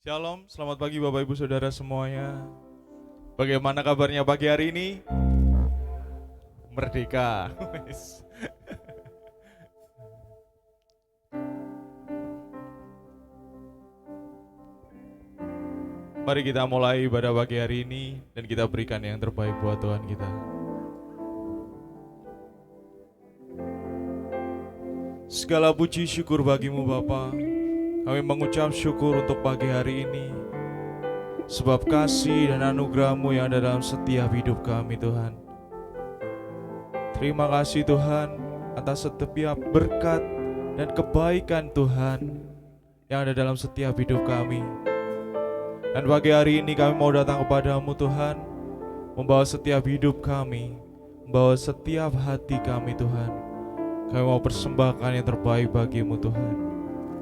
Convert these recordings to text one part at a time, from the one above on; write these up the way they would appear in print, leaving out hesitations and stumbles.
Shalom, selamat pagi Bapak Ibu Saudara semuanya. Bagaimana kabarnya pagi hari ini? Merdeka. Mari kita mulai ibadah pagi hari ini dan kita berikan yang terbaik buat Tuhan kita. Segala puji syukur bagimu Bapa. Kami mengucap syukur untuk pagi hari ini, sebab kasih dan anugerah-Mu yang ada dalam setiap hidup kami Tuhan. Terima kasih Tuhan atas setiap berkat dan kebaikan Tuhan yang ada dalam setiap hidup kami. Dan pagi hari ini kami mau datang kepadamu Tuhan, membawa setiap hidup kami, membawa setiap hati kami Tuhan. Kami mau persembahkan yang terbaik bagimu Tuhan.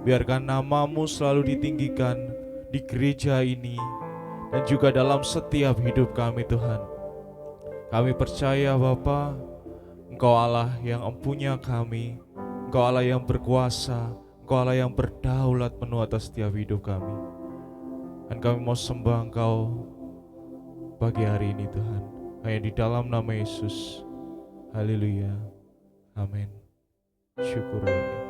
Biarkan namamu selalu ditinggikan di gereja ini dan juga dalam setiap hidup kami Tuhan. Kami percaya Bapa, Engkau Allah yang empunya kami, Engkau Allah yang berkuasa, Engkau Allah yang berdaulat penuh atas setiap hidup kami. Dan kami mau sembah Engkau pagi hari ini Tuhan, hanya di dalam nama Yesus. Haleluya. Amin. Syukur Allah.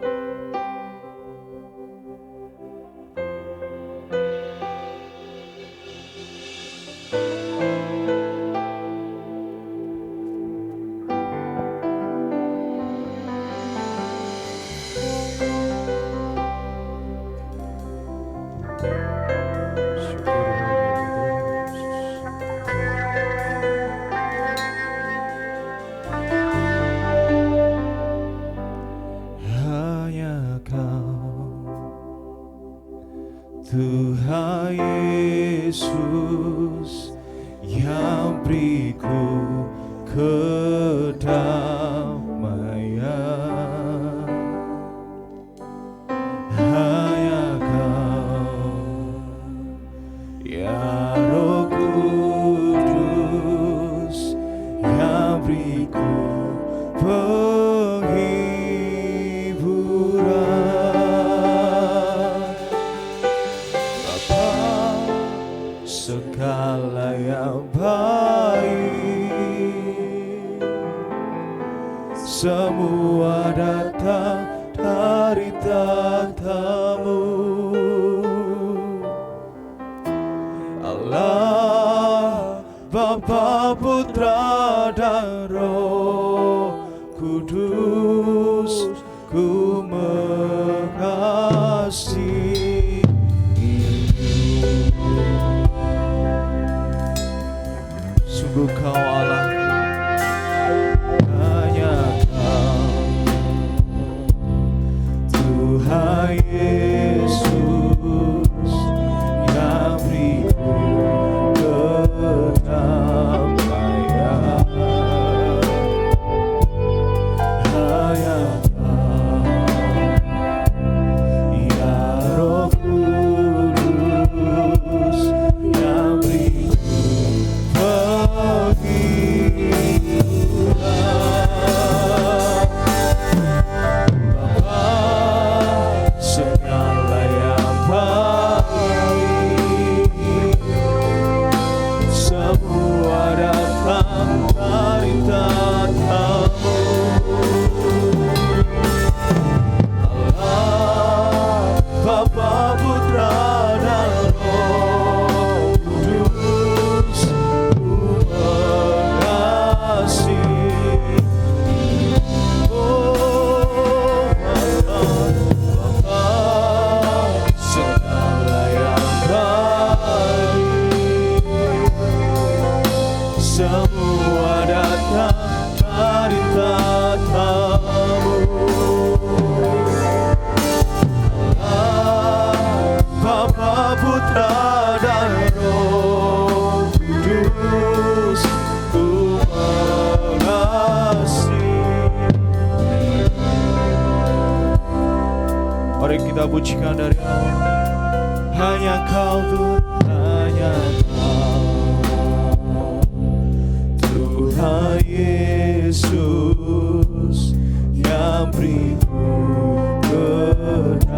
Tuhan Yesus yang beriku kedamaian, hanya Kau ya Roh Kudus yang beriku segala yang baik, semua datang dari tatamu, Allah Bapa, Putra dan Roh Kudus, ku mengasihi. Sungguh Kau Allah, hanya Kau Tuhan Yesus yang beriku kedamaian, hanya Kau ya Roh Kudus yang beriku segala yang baik, semua datang dari tatamu, Allah Bapa, Putra dan Roh Kudus, ku mengasihi. Oh Bapa, segala yang baik, semua datang dari tatamu, Allah Bapa, Putra dan Roh Kudus, ku mengasihi. Mari kita pujikan dari awal. Hanya Kau Tuhan, hanya Kau Tuhan Yesus yang beriku kedamaian,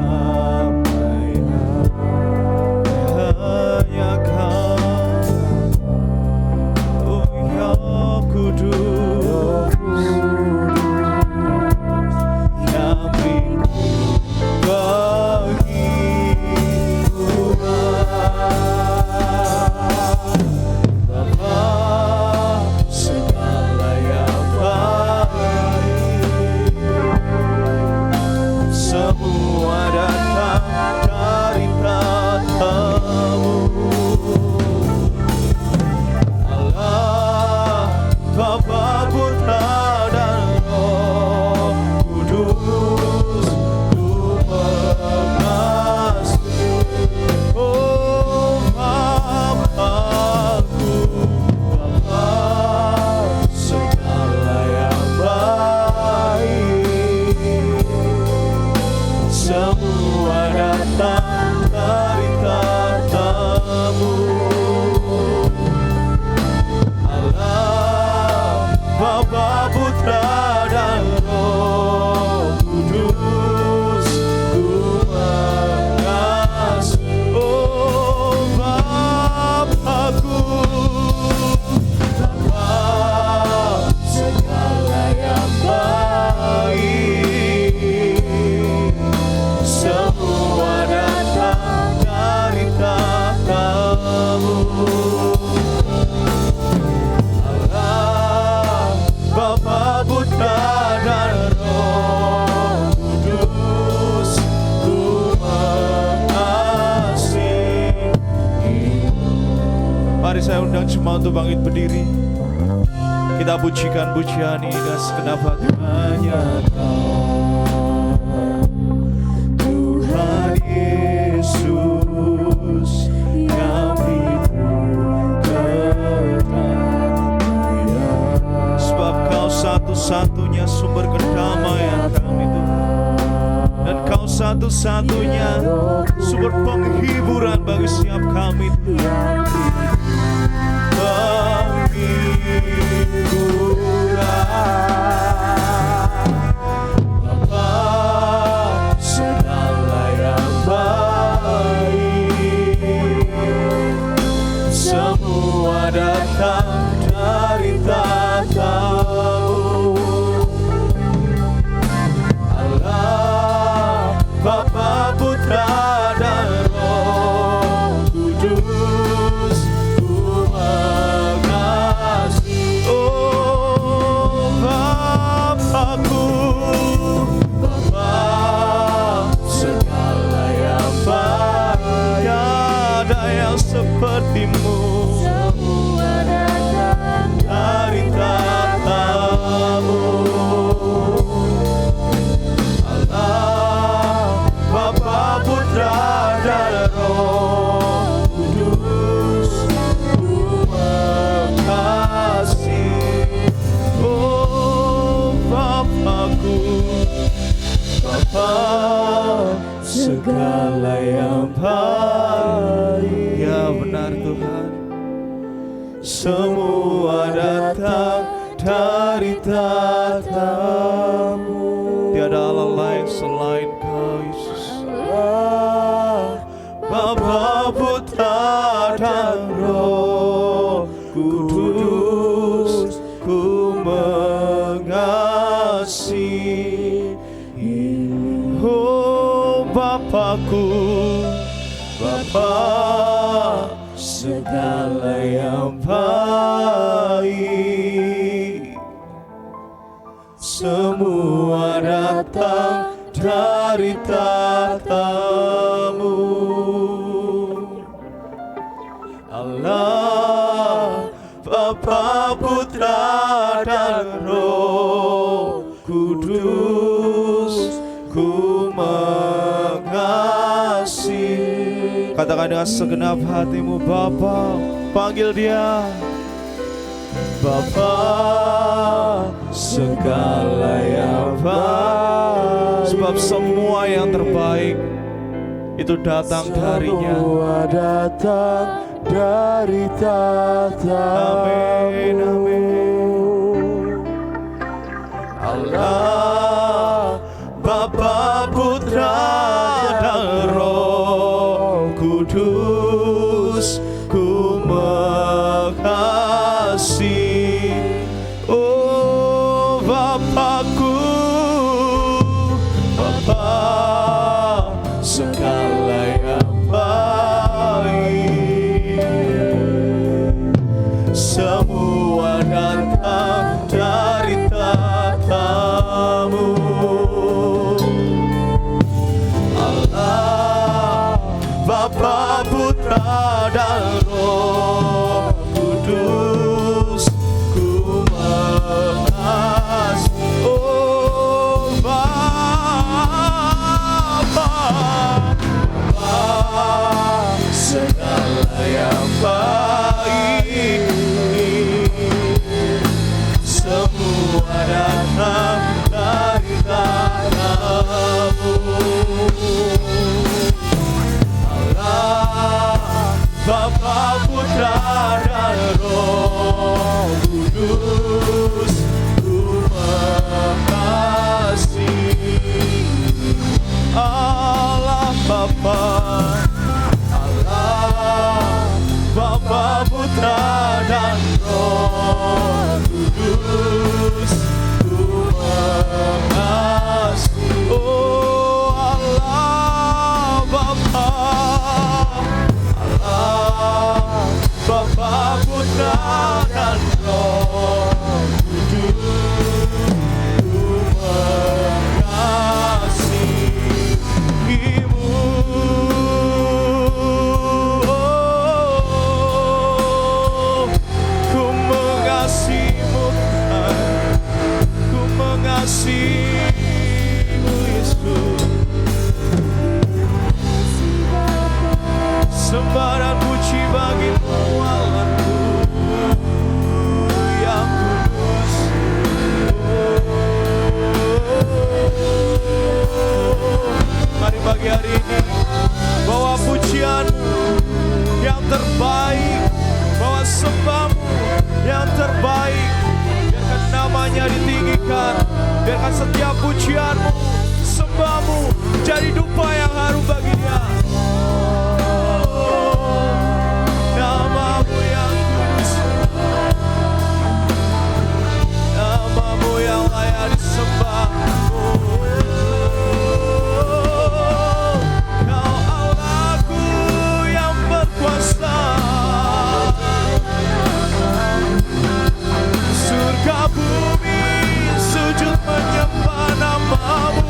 Saya undang jemaat untuk bangkit berdiri. Kita pujikan pujian ini dan segenap hati. Hanya Tuhan Yesus yang sebab Kau satu-satunya sumber kedamaian kami Tuhan, dan Kau satu-satunya sumber penghiburan bagi setiap kami Tuhan. Bapa segala yang baik, semua datang dari tahta-Mu, Allah Bapa, Putra dan Roh Kudus. Sepertimu, semua datang dari tahta-Mu, Allah Bapa, Putra dan Roh Kudus. Ku mengasihi, oh Bapa-Ku, Bapa segala yang baik. Ya benar Tuhan, semua datang dari tahta-Mu. Tiada Allah lain selain Kau Yesus. Bapa, Putra dan Roh Kudus, Ku mengasihi. Oh Bapa-Ku, Bapa segala yang baik, semua datang dari tahta-Mu, Allah Bapa, Putra dan Roh Kudus. Ku mengasihi. Katakan dengan segenap hatimu, Bapa. Panggil Dia, Bapa segala yang baik, sebab semua yang terbaik itu datang darinya. Semua datang dari tahta-Mu. Amin, amin. Allah Bapa, Putra dan Roh Kudus. Ku mengasihi, oh Bapa-Ku, Bapa segala yang baik, semua datang dari tahta-Mu, Allah Bapa, Putra dan Roh Kudus. Ku mengasihi, oh Bapa, Bapa segala yang baik, semua datang dari tahta-Mu, Bapa, Putra dan Roh Kudus. Ku mengasihi, Allah Bapa, Allah Bapa, Putra dan Roh Kudus. Ku mengasihi, oh Allah Bapa, Bapa, Putra dan Roh Kudus. Ku mengasihi-Mu, oh setiap pujianmu, sembahmu jadi dupa yang harum bagi Dia. Namamu yang kudus, namamu yang layak disembah. Kau Allahku yang berkuasa, surga bumi sujud menyembah namamu.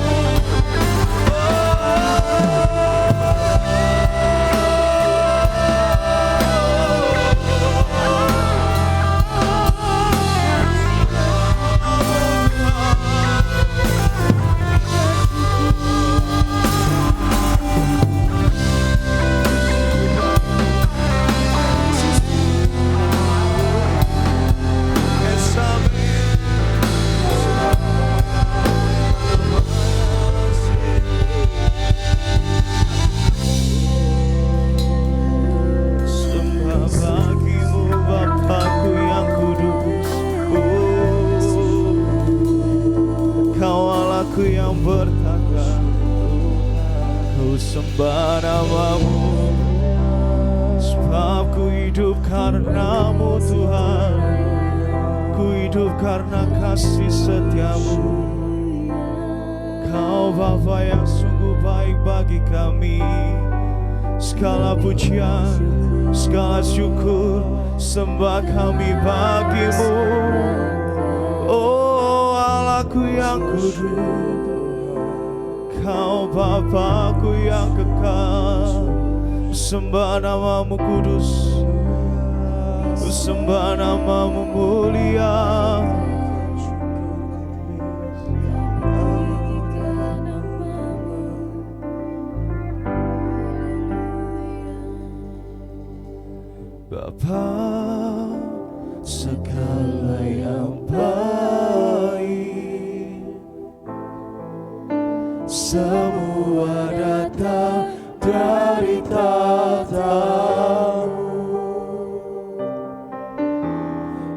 Yang bertakwa, ku sembah namamu, sebab ku hidup karenamu Tuhan, ku hidup karena kasih setiamu. Kau Bapa yang sungguh baik bagi kami, segala pujian, segala syukur, sembah kami bagimu. Oh Allahku yang kudus, Kau Bapakku yang kekal, sembah namamu kudus, sembah namamu mulia. Bapa segala yang baik, semua datang dari tahta-Mu.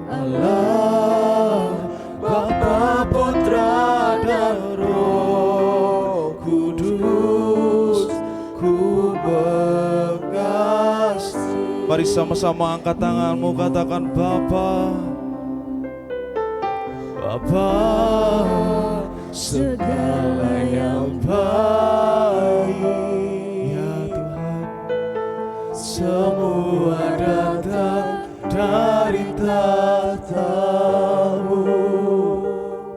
Allah, Bapa, Putra, dan Roh Kudus, ku mengasihi. Mari sama-sama angkat tanganmu, katakan Bapa, Bapa, segala yang baik, ya Tuhan, semua datang dari tahta-Mu.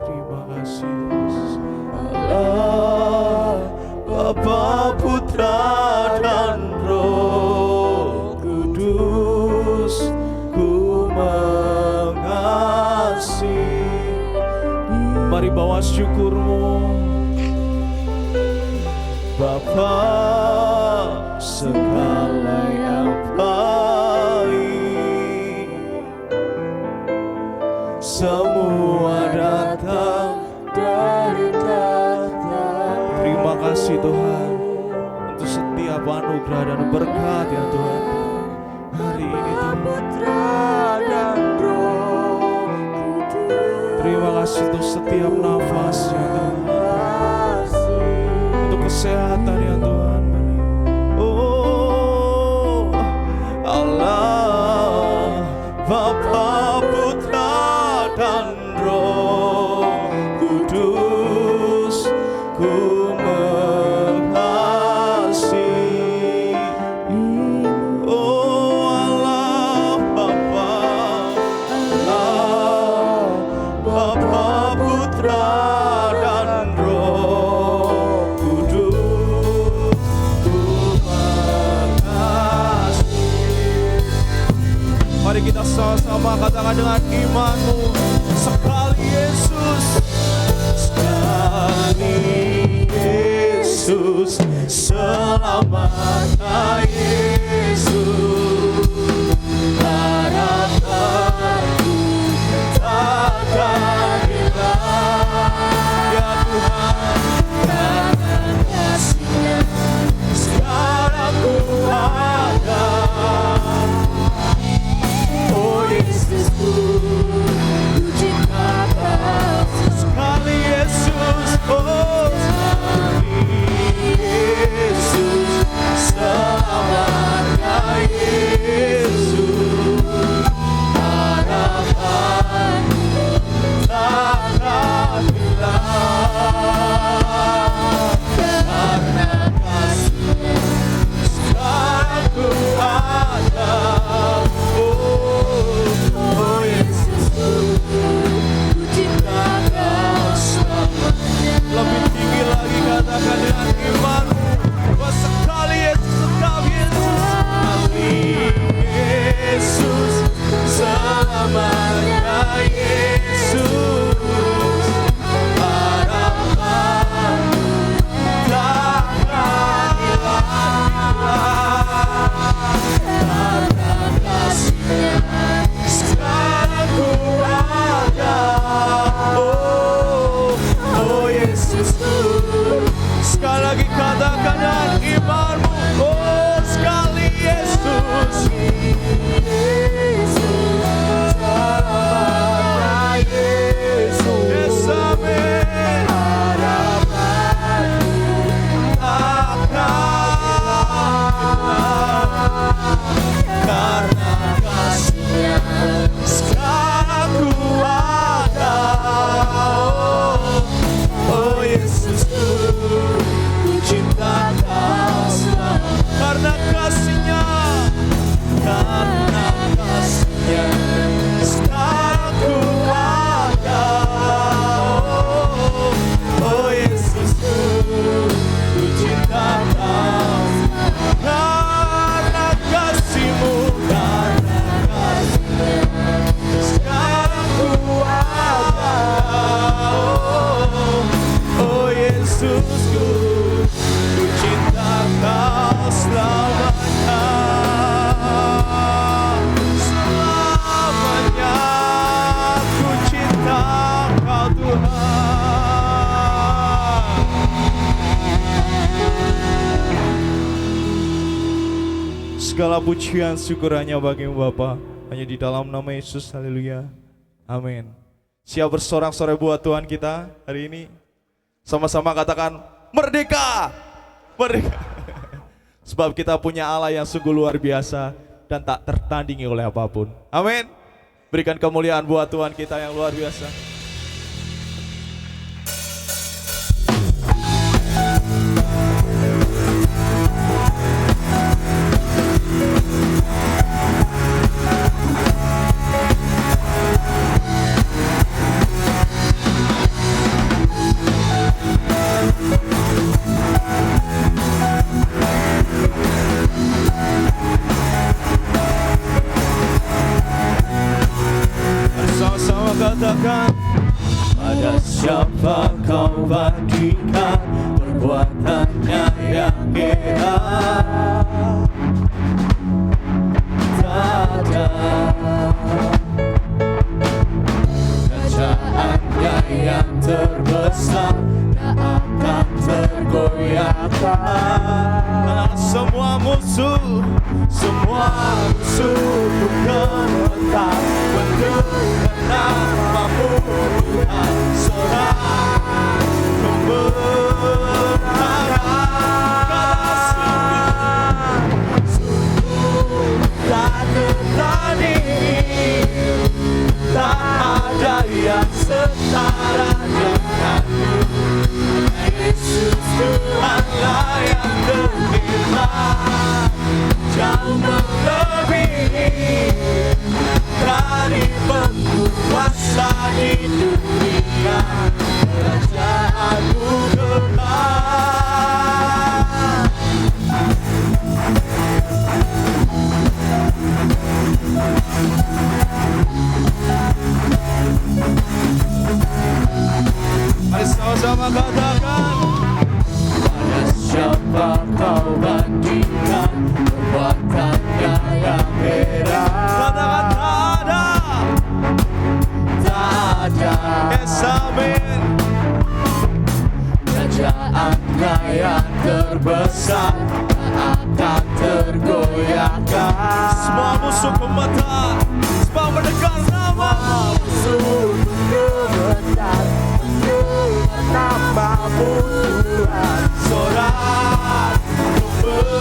Terima kasih Yesus. Allah, Bapa, Putra, dan Roh Kudus, ku mengasihi. Mari bawa syukurmu, Bapa, segala yang baik, semua datang dari tahta-Mu. Terima kasih Tuhan untuk setiap anugerah dan berkat ya Tuhan hari ini Tuhan. Terima kasih untuk setiap nafas ya Tuhan, untuk kesehatan ya Tuhan. Oh Allah, Bapa, Putra, dan Roh Kudus, ku mengasihi. Oh Allah, Bapa, Allah, Bapa, Putra, dan Roh Kudus, ku mengasihi. Mari kita sama-sama katakan dengan imanmu, sekali Yesus, sekali Yesus, selamatlah Yesus, harapanku takkan hilang. Ya Tuhan, karena kasih-Nya sekarang ku ada. Oh Yesusku, ku ciptakan sekali Yesus. katakan dengan imanmu, oh sekali Yesus. Yes, amin. Karena kasih-Nya sekarang ku ada. Oh Yesusku, ku cinta Kau selalu. Karena kasih-Nya, karena kasih-Nya sekarang ku ada. Oh Yesusku, ku cinta Kau. Karena kasih-Mu, karena kasih-Nya sekarang ku ada. Oh Yesusku, ku cinta Kau selamanya. Selamanya ku cinta Kau Tuhan. Segala pujian syukur hanya bagi-Mu Bapa, hanya di dalam nama Yesus. Haleluya. Amin. Siap bersorak-sorai buat Tuhan kita hari ini. Sama-sama katakan merdeka. Merdeka. Sebab kita punya Allah yang sungguh luar biasa dan tak tertandingi oleh apapun. Amin. Berikan kemuliaan buat Tuhan kita yang luar biasa. Sama-sama katakan, pada siapa Kau bandingkan perbuatannya yang hebat? Tak ada. Kerajaannya yang terbesar tak akan tergoyahkan. Semua musuh pun gemetar mendengar nama-Mu Tuhan. Sorak kebenaran, sungguh tak tertandingi, tak ada yang setara denganmu. Yesus Tuhanlah yang terhebat, jauh melebihi dari penguasa di dunia. Kerajaan-Mu kekal. Mari sama-sama katakan, pada siapa Kau bandingkan perbuatannya yang hebat? Katakan tak ada. Tak ada. Yes, amin. Kerajaannya yang terbesar tak akan tergoyahkan. Semua musuh gemetar sebab mendengar nama-Mu. Musuh gemetar nama-Mu Tuhan. Sorak kebenaran,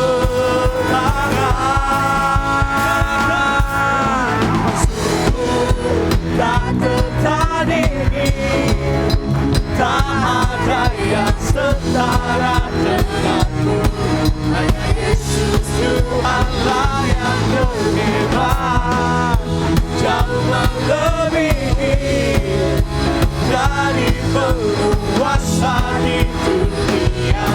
sungguh tak tertandingi, tak ada yang setara denganmu. Hanya Yesus Tuhanlah yang terhebat, jauh melebihi dari penguasa di dunia.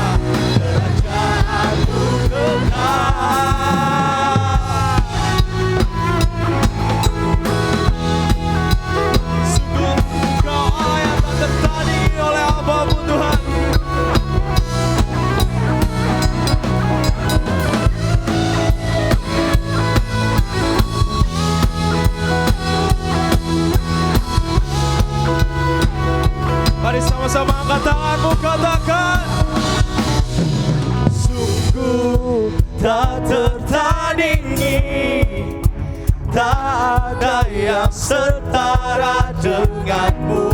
yang setara denganmu.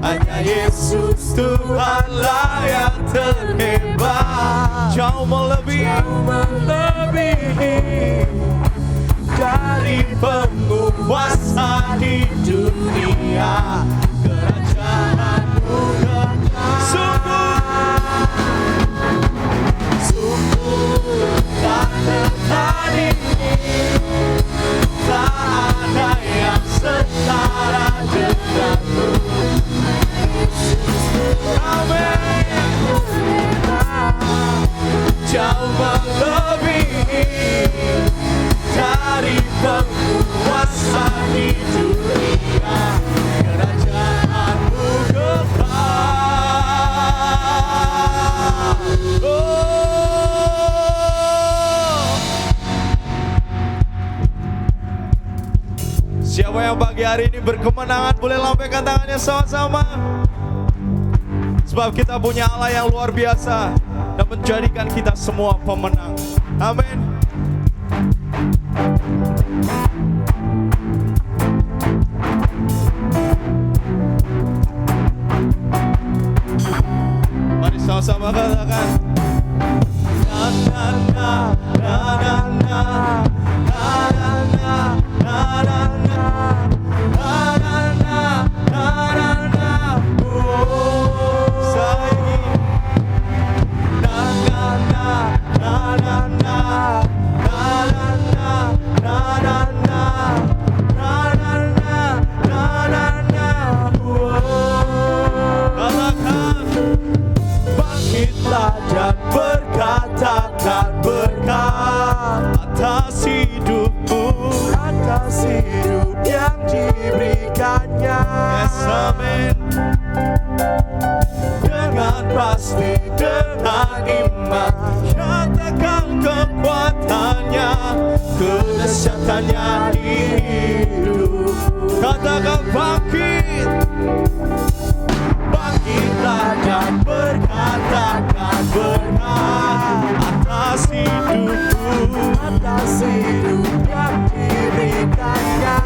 Hanya Yesus Tuhanlah yang terhebat, jauh melebihi dari penguasa di dunia. Kerajaanmu sungguh tak tertandingi, tak ada yang setara denganmu. Jauh melebihi dari penguasa di dunia. Kerajaanmu kekal. Siapa yang pagi hari ini berkemenangan boleh lambaikan tangannya sama-sama. Sebab kita punya Allah yang luar biasa dan menjadikan kita semua pemenang. Amin. Mari sama-sama katakan. Na na na na na na na na na na na. Dan berkatakan berkat atas hidupmu, atas hidup yang diberikannya. Yes, amin. Dengan pasti, dengan iman, nyatakan kekuatannya, kedahsyatannya di hidup. Katakan bangkit, bangkitlah dan berkatakan berkat atas hidupmu, atas hidup yang diberikannya.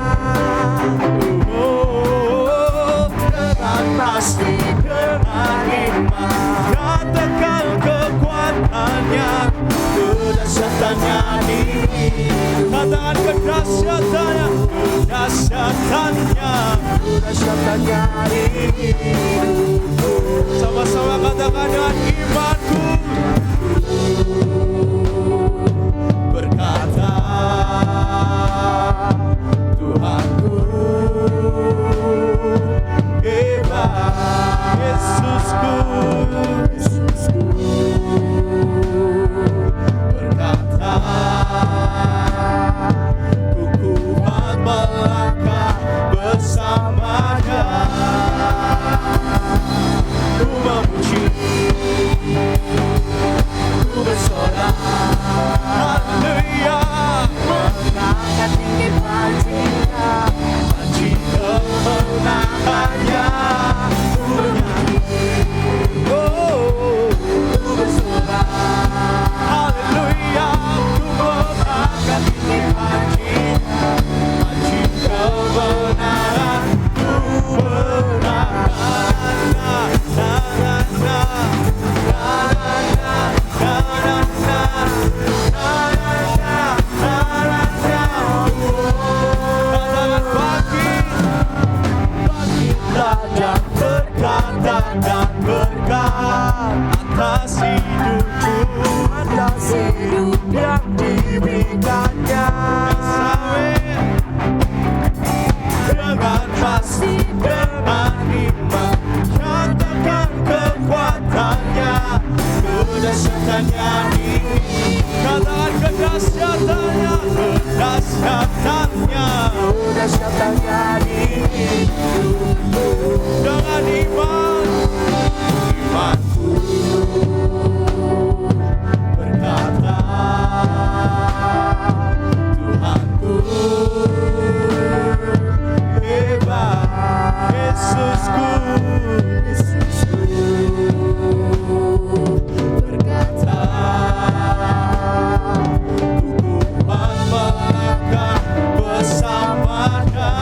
Dengan pasti, dengan iman, katakan kekuatannya, kedahsyatannya di hidup. Katakan kedahsyatannya, kedahsyatannya, kedahsyatannya di hidup. Sama-sama katakan dengan imanku. Berkata Tuhanku hebat, Yesusku, Yesusku. Berkata ku kuat melangkah bersamanya. Ku memuji, ku bersorak, haleluya. Mengangkat tinggi panjinya, panji kemenangannya. Ku bernyanyi, oh, ku bersorak, haleluya. Ku mengangkat tinggi panjinya, panji kebenaran. Ku berangkat dan berkat atas hidupku, atas hidup yang diberikannya. Dengan pasti, dengan iman, katakan kekuatannya, kedahsyatannya di. Katakan kedahsyatannya, kedahsyatannya, kedahsyatannya di. Dengan iman, imanku berkata Tuhanku hebat, Yesusku, Yesusku. Berkata ku kuat melangkah bersamanya.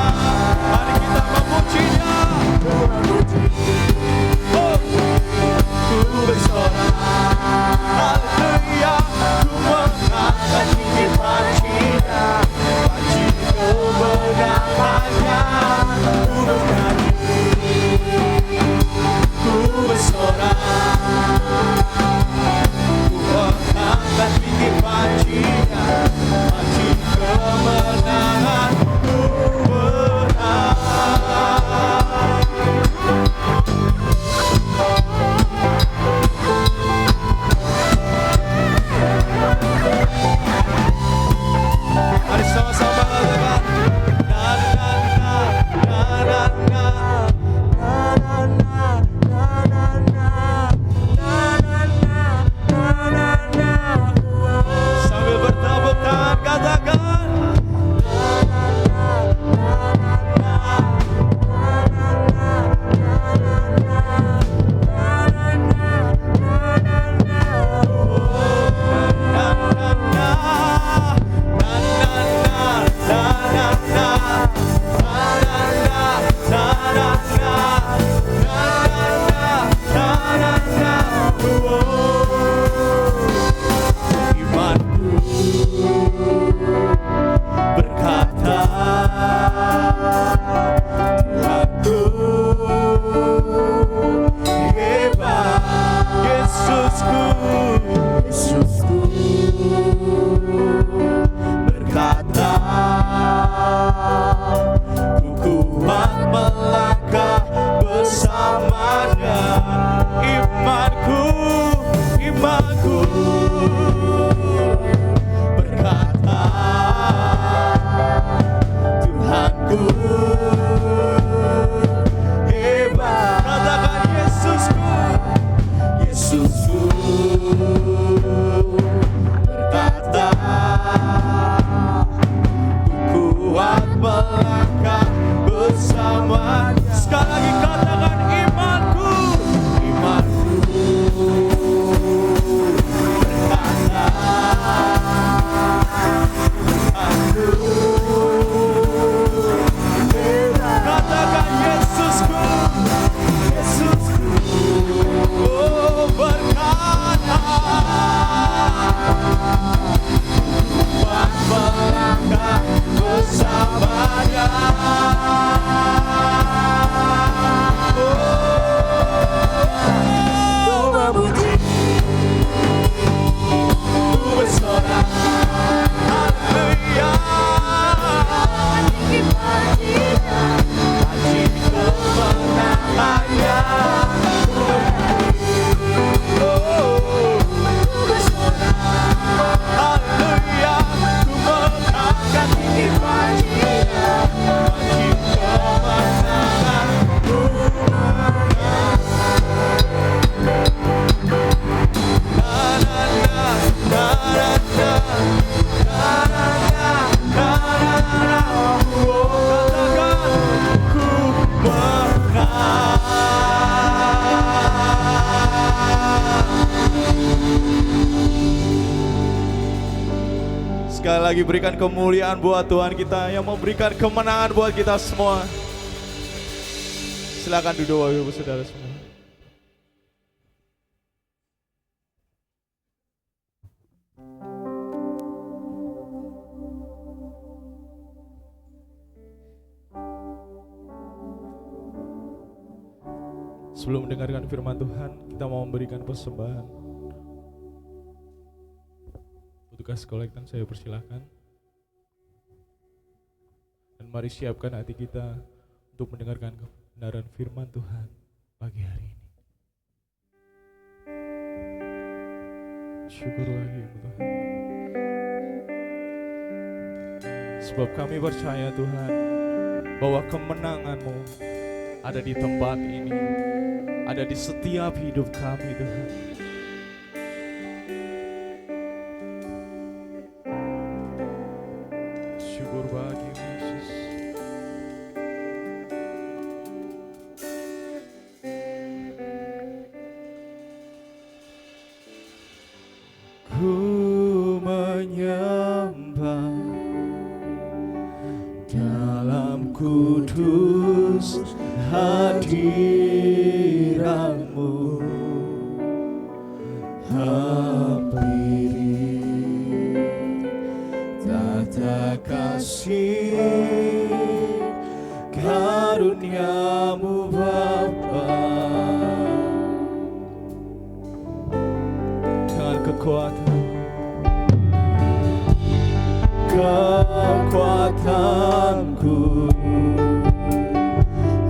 berkata, Tuhanku hebat. Katakan Yesusku, Yesusku berkata, ku kuat melangkah bersamanya. Sekali lagi katakan imanku, imanku berkata, katakan Yesusku, Yesusku berkata, kuat melangkah bersamanya. Ku memuji, ku bersorak, haleluya. Haji kemenangannya. Ku bersorak, haleluya. Ku mengangkat tinggi pujian, haji kemenangan. Ku sekali lagi berikan kemuliaan buat Tuhan kita yang memberikan kemenangan buat kita semua. Silakan duduk Bapak Ibu Saudara semua. Sebelum mendengarkan firman Tuhan, kita mau memberikan persembahan. Tugas kolektan saya persilahkan. Dan mari siapkan hati kita untuk mendengarkan kebenaran firman Tuhan pagi hari ini. Syukur lagi Tuhan. Sebab kami percaya Tuhan bahwa kemenangan-Mu ada di tempat ini, ada di setiap hidup kami Tuhan. Syukur bagi Yesus. Ku menyembah dalam kudus hadirat-Mu, hampiri tata kasih karunia-Mu Bapa. Dengan kekuatanku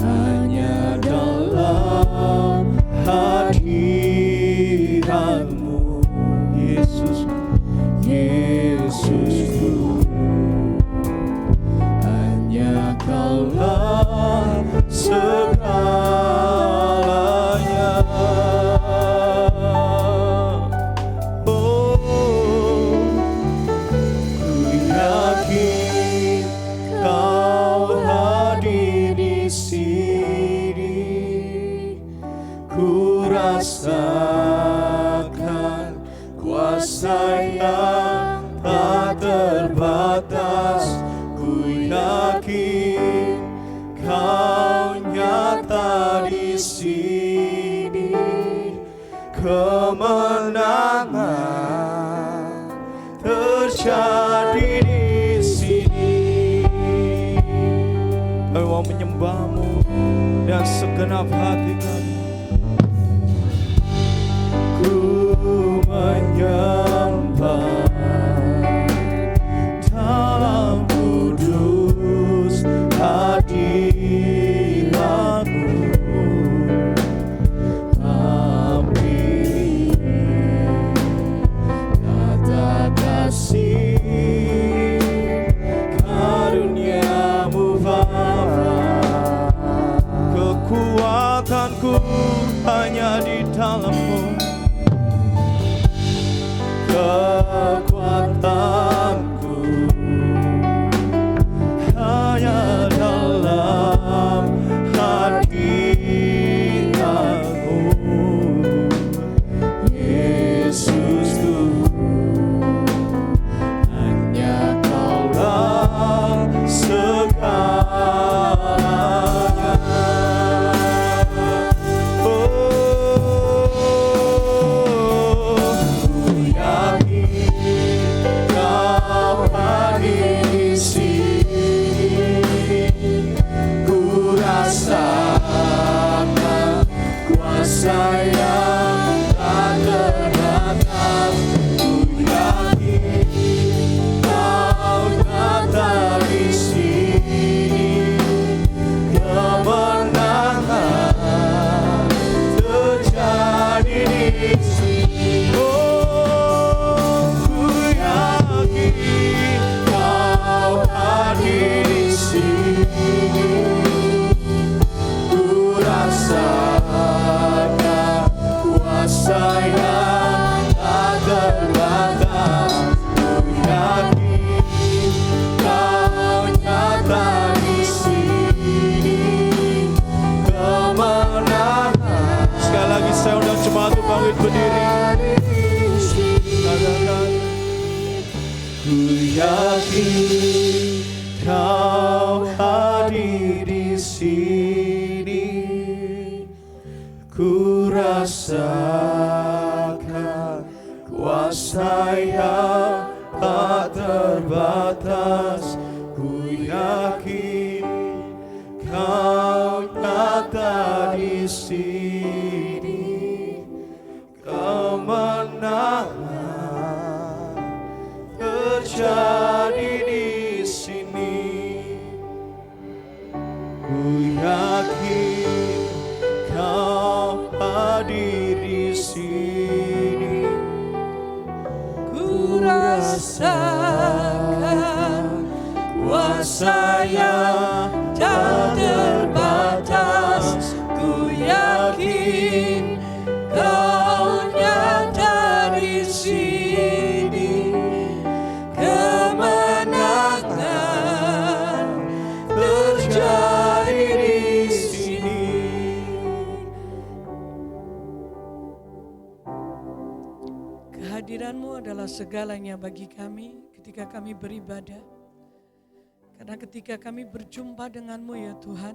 hanya dalam hadirat-Mu, Yesus, Yesusku. Hanya Kaulah segalanya. Rasakan kuasa yang tak terbatas. Ku yakin Kau nyata di sini. Kemenangan terjadi di sini. Kami mau menyembah-Mu dan segenap hati kami. Ku menyembah dalam kudus hadirat-Mu, hampiri kekuatanku hanya dalam hadiratmu, Yesusku. Hanya Kaulah segalanya. Ku yakin Kau hadir di sini. Ku rasakan kuasa yang tak terbatas. Ku yakin Kau nyata di sini. Kemenangan terjadi di sini. Oh, ku yakin Kau hadir di sini. Ku rasakan kuasa yang tak terbatas. Ku yakin Kau nyata di sini. Kemenangan. Sekali lagi saya undang jemaat untuk bangkit berdiri. Katakan, ku yakin Kau hadir di sini. Ku rasakan kuasa yang tak terbatas. Ku yakin Kau nyata di sini. Kemenangan terjadi di sini. Ku yakin Kau hadir di sini. Ku rasakan kuasa yang tak terbatas. Ku yakin Kau nyata di sini. Kemenangan terjadi di sini. Kehadiran-Mu adalah segalanya bagi kami ketika kami beribadah. Karena ketika kami berjumpa dengan-Mu ya Tuhan,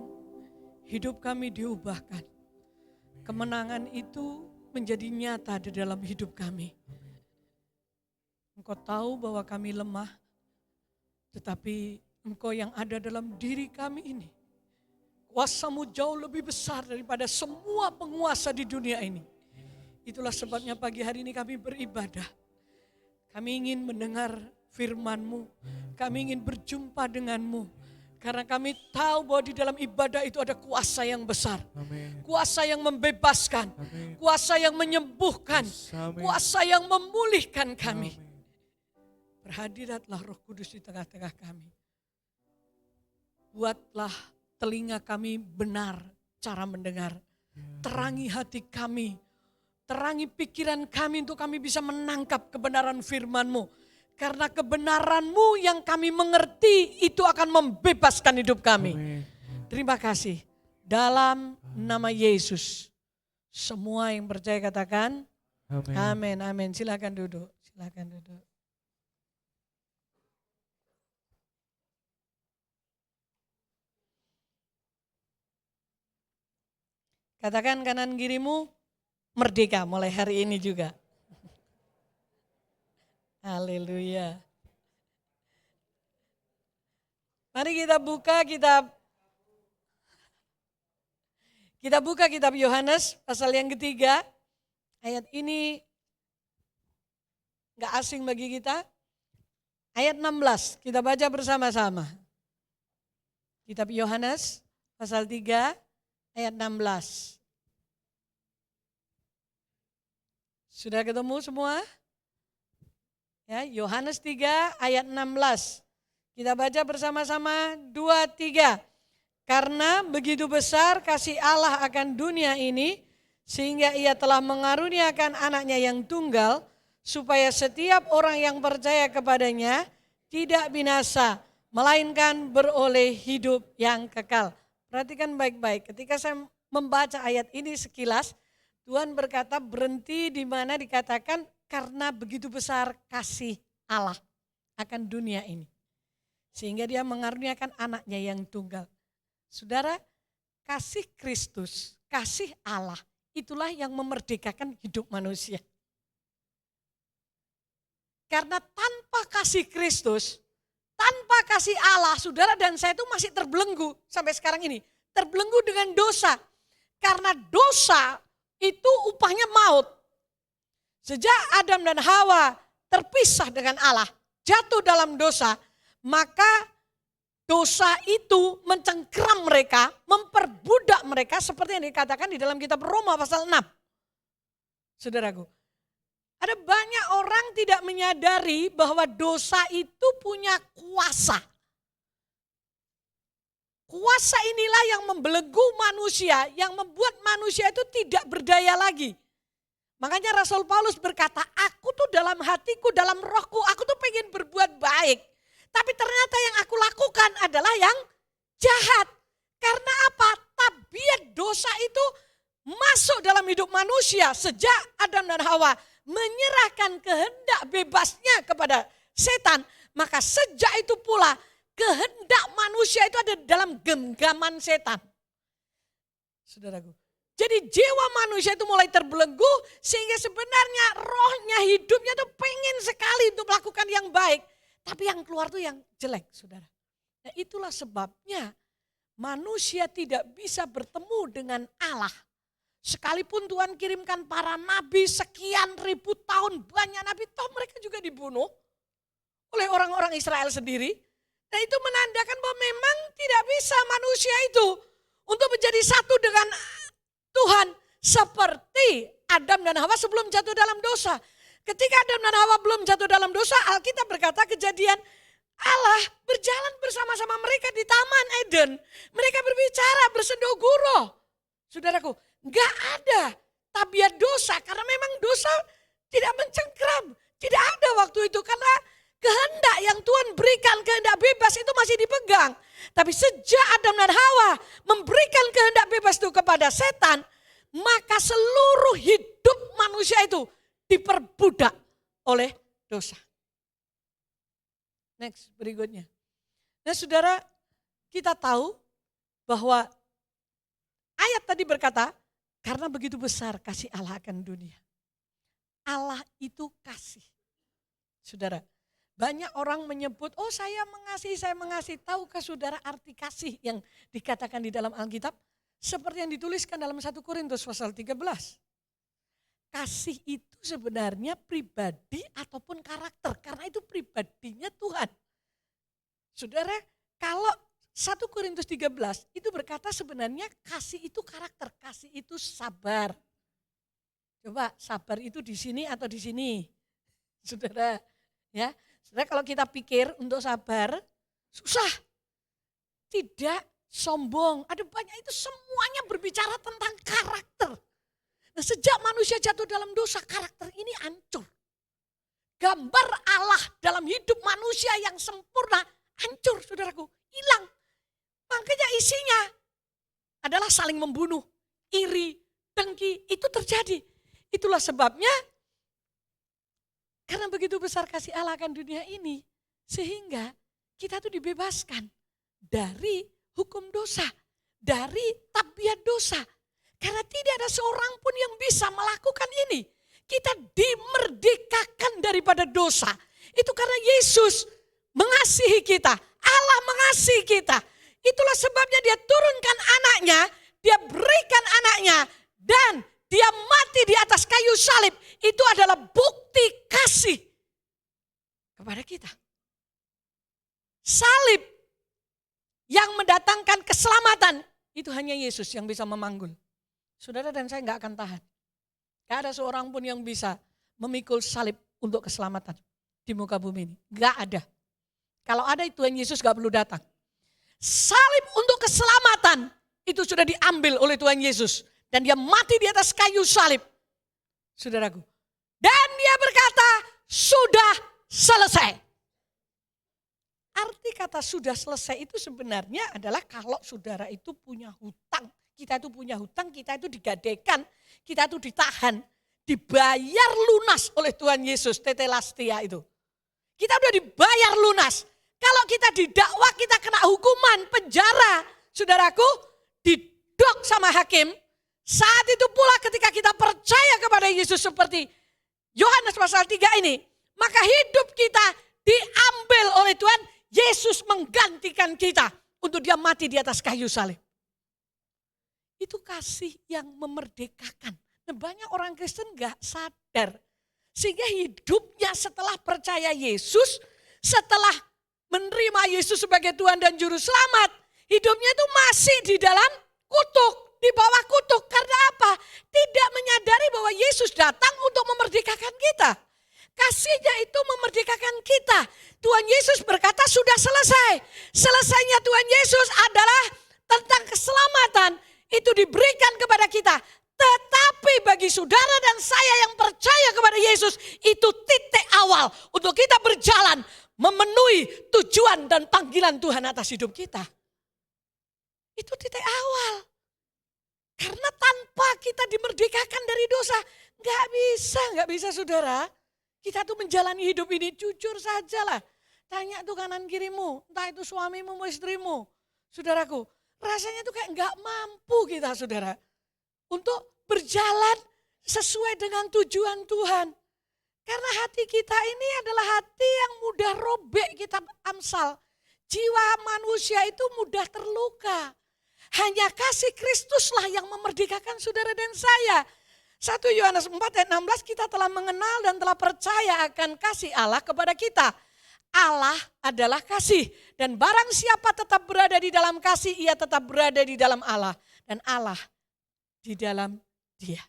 hidup kami diubahkan. Kemenangan itu menjadi nyata di dalam hidup kami. Engkau tahu bahwa kami lemah, tetapi Engkau yang ada dalam diri kami ini, kuasa-Mu jauh lebih besar daripada semua penguasa di dunia ini. Itulah sebabnya pagi hari ini kami beribadah. Kami ingin mendengar firman-Mu, kami ingin berjumpa dengan-Mu. Karena kami tahu bahwa di dalam ibadah itu ada kuasa yang besar. Amin. Kuasa yang membebaskan. Amin. Kuasa yang menyembuhkan. Amin. Kuasa yang memulihkan kami. Amin. Berhadiratlah Roh Kudus di tengah-tengah kami. Buatlah telinga kami benar cara mendengar. Terangi hati kami. Terangi pikiran kami untuk kami bisa menangkap kebenaran firman-Mu. Karena kebenaran-Mu yang kami mengerti itu akan membebaskan hidup kami. Amin. Terima kasih. Dalam nama Yesus. Semua yang percaya katakan Amin. amin. Amin. Silakan duduk. Silakan duduk. Katakan kanan kirimu merdeka mulai hari ini juga. Haleluya. Mari kita buka kitab Yohanes pasal yang ketiga. Ayat ini gak asing bagi kita. Ayat 16 kita baca bersama-sama. Kitab Yohanes pasal 3 ayat 16. Sudah ketemu semua? Ya, Yohanes 3 ayat 16. Kita baca bersama-sama 2, 3. Karena begitu besar kasih Allah akan dunia ini, sehingga ia telah mengaruniakan anaknya yang tunggal, supaya setiap orang yang percaya kepadanya tidak binasa, melainkan beroleh hidup yang kekal. Perhatikan baik-baik, ketika saya membaca ayat ini sekilas, Tuhan berkata berhenti di mana dikatakan karena begitu besar kasih Allah akan dunia ini. Sehingga dia mengaruniakan anaknya yang tunggal. Saudara, kasih Kristus, kasih Allah, itulah yang memerdekakan hidup manusia. Karena tanpa kasih Kristus, tanpa kasih Allah, saudara dan saya itu masih terbelenggu sampai sekarang ini. Terbelenggu dengan dosa. Karena dosa itu upahnya maut. Sejak Adam dan Hawa terpisah dengan Allah, jatuh dalam dosa, maka dosa itu mencengkeram mereka, memperbudak mereka seperti yang dikatakan di dalam kitab Roma pasal 6. Saudaraku, ada banyak orang tidak menyadari bahwa dosa itu punya kuasa. Kuasa inilah yang membelenggu manusia, yang membuat manusia itu tidak berdaya lagi. Makanya Rasul Paulus berkata, aku tuh dalam hatiku, dalam rohku, aku tuh pengen berbuat baik. Tapi ternyata yang aku lakukan adalah yang jahat. Karena apa? Tabiat dosa itu masuk dalam hidup manusia sejak Adam dan Hawa menyerahkan kehendak bebasnya kepada setan, maka sejak itu pula kehendak manusia itu ada dalam genggaman setan. Saudaraku, jadi jiwa manusia itu mulai terbelenggu sehingga sebenarnya rohnya, hidupnya tuh pengen sekali untuk melakukan yang baik. Tapi yang keluar tuh yang jelek, saudara. Nah, itulah sebabnya manusia tidak bisa bertemu dengan Allah. Sekalipun Tuhan kirimkan para nabi sekian ribu tahun, banyak nabi, toh mereka juga dibunuh oleh orang-orang Israel sendiri. Nah, itu menandakan bahwa memang tidak bisa manusia itu untuk menjadi satu dengan Tuhan seperti Adam dan Hawa sebelum jatuh dalam dosa. Ketika Adam dan Hawa belum jatuh dalam dosa, Alkitab berkata Kejadian Allah berjalan bersama-sama mereka di Taman Eden. Mereka berbicara, bersenduh gurau. Saudaraku, gak ada tabiat dosa karena memang dosa tidak mencengkeram. Tidak ada waktu itu karena kehendak yang Tuhan berikan, kehendak bebas itu masih dipegang. Tapi sejak Adam dan Hawa memberikan kehendak bebas itu kepada setan, maka seluruh hidup manusia itu diperbudak oleh dosa. Next, berikutnya. Nah, saudara, kita tahu bahwa ayat tadi berkata, karena begitu besar kasih Allah akan dunia. Allah itu kasih. Saudara, banyak orang menyebut, oh saya mengasihi. Tahukah saudara arti kasih yang dikatakan di dalam Alkitab? Seperti yang dituliskan dalam 1 Korintus pasal 13. Kasih itu sebenarnya pribadi ataupun karakter. Karena itu pribadinya Tuhan. Saudara, kalau 1 Korintus 13 itu berkata sebenarnya kasih itu karakter. Kasih itu sabar. Coba sabar itu di sini atau di sini? Saudara, ya. Saudara, kalau kita pikir untuk sabar, susah. Tidak sombong. Ada banyak, itu semuanya berbicara tentang karakter. Nah, sejak manusia jatuh dalam dosa, karakter ini hancur. Gambar Allah dalam hidup manusia yang sempurna hancur, saudaraku, hilang. Makanya isinya adalah saling membunuh, iri, dengki, itu terjadi. Itulah sebabnya karena begitu besar kasih Allah akan dunia ini, sehingga kita tuh dibebaskan dari hukum dosa, dari tabiat dosa. Karena tidak ada seorang pun yang bisa melakukan ini. Kita dimerdekakan daripada dosa. Itu karena Yesus mengasihi kita. Allah mengasihi kita. Itulah sebabnya dia turunkan anaknya. Dia berikan anaknya. Dan dia mati di atas kayu salib. Itu adalah bukti kasih kepada kita. Salib yang mendatangkan keselamatan. Itu hanya Yesus yang bisa memanggul. Saudara dan saya gak akan tahan. Gak ada seorang pun yang bisa memikul salib untuk keselamatan di muka bumi ini. Gak ada. Kalau ada Tuhan Yesus gak perlu datang. Salib untuk keselamatan itu sudah diambil oleh Tuhan Yesus. Dan dia mati di atas kayu salib. Saudaraku. Dan dia berkata, sudah selesai. Arti kata sudah selesai itu sebenarnya adalah kalau saudara itu punya hutang. Kita itu punya hutang, kita itu digadaikan, kita itu ditahan, dibayar lunas oleh Tuhan Yesus, tetelestai itu. Kita udah dibayar lunas. Kalau kita didakwa, kita kena hukuman penjara. Saudaraku, didok sama hakim. Saat itu pula ketika kita percaya kepada Yesus seperti Yohanes pasal 3 ini, maka hidup kita diambil oleh Tuhan. Yesus menggantikan kita untuk dia mati di atas kayu salib. Itu kasih yang memerdekakan. Nah, banyak orang Kristen gak sadar. Sehingga hidupnya setelah percaya Yesus, setelah menerima Yesus sebagai Tuhan dan Juru Selamat, hidupnya itu masih di dalam kutuk, di bawah kutuk. Karena apa? Tidak menyadari bahwa Yesus datang untuk memerdekakan kita. Kasihnya itu memerdekakan kita. Tuhan Yesus berkata sudah selesai. Selesainya Tuhan Yesus adalah tentang keselamatan. Itu diberikan kepada kita. Tetapi bagi saudara dan saya yang percaya kepada Yesus, itu titik awal untuk kita berjalan memenuhi tujuan dan panggilan Tuhan atas hidup kita. Itu titik awal. Karena tanpa kita dimerdekakan dari dosa, gak bisa saudara. Kita tuh menjalani hidup ini jujur sajalah. Tanya tuh kanan kirimu, entah itu suamimu mau istrimu. Saudaraku, rasanya tuh kayak gak mampu kita saudara. Untuk berjalan sesuai dengan tujuan Tuhan. Karena hati kita ini adalah hati yang mudah robek, kitab Amsal. Jiwa manusia itu mudah terluka. Hanya kasih Kristuslah yang memerdekakan saudara dan saya. 1 Yohanes 4 ayat 16 kita telah mengenal dan telah percaya akan kasih Allah kepada kita. Allah adalah kasih. Dan barang siapa tetap berada di dalam kasih, ia tetap berada di dalam Allah. Dan Allah di dalam dia.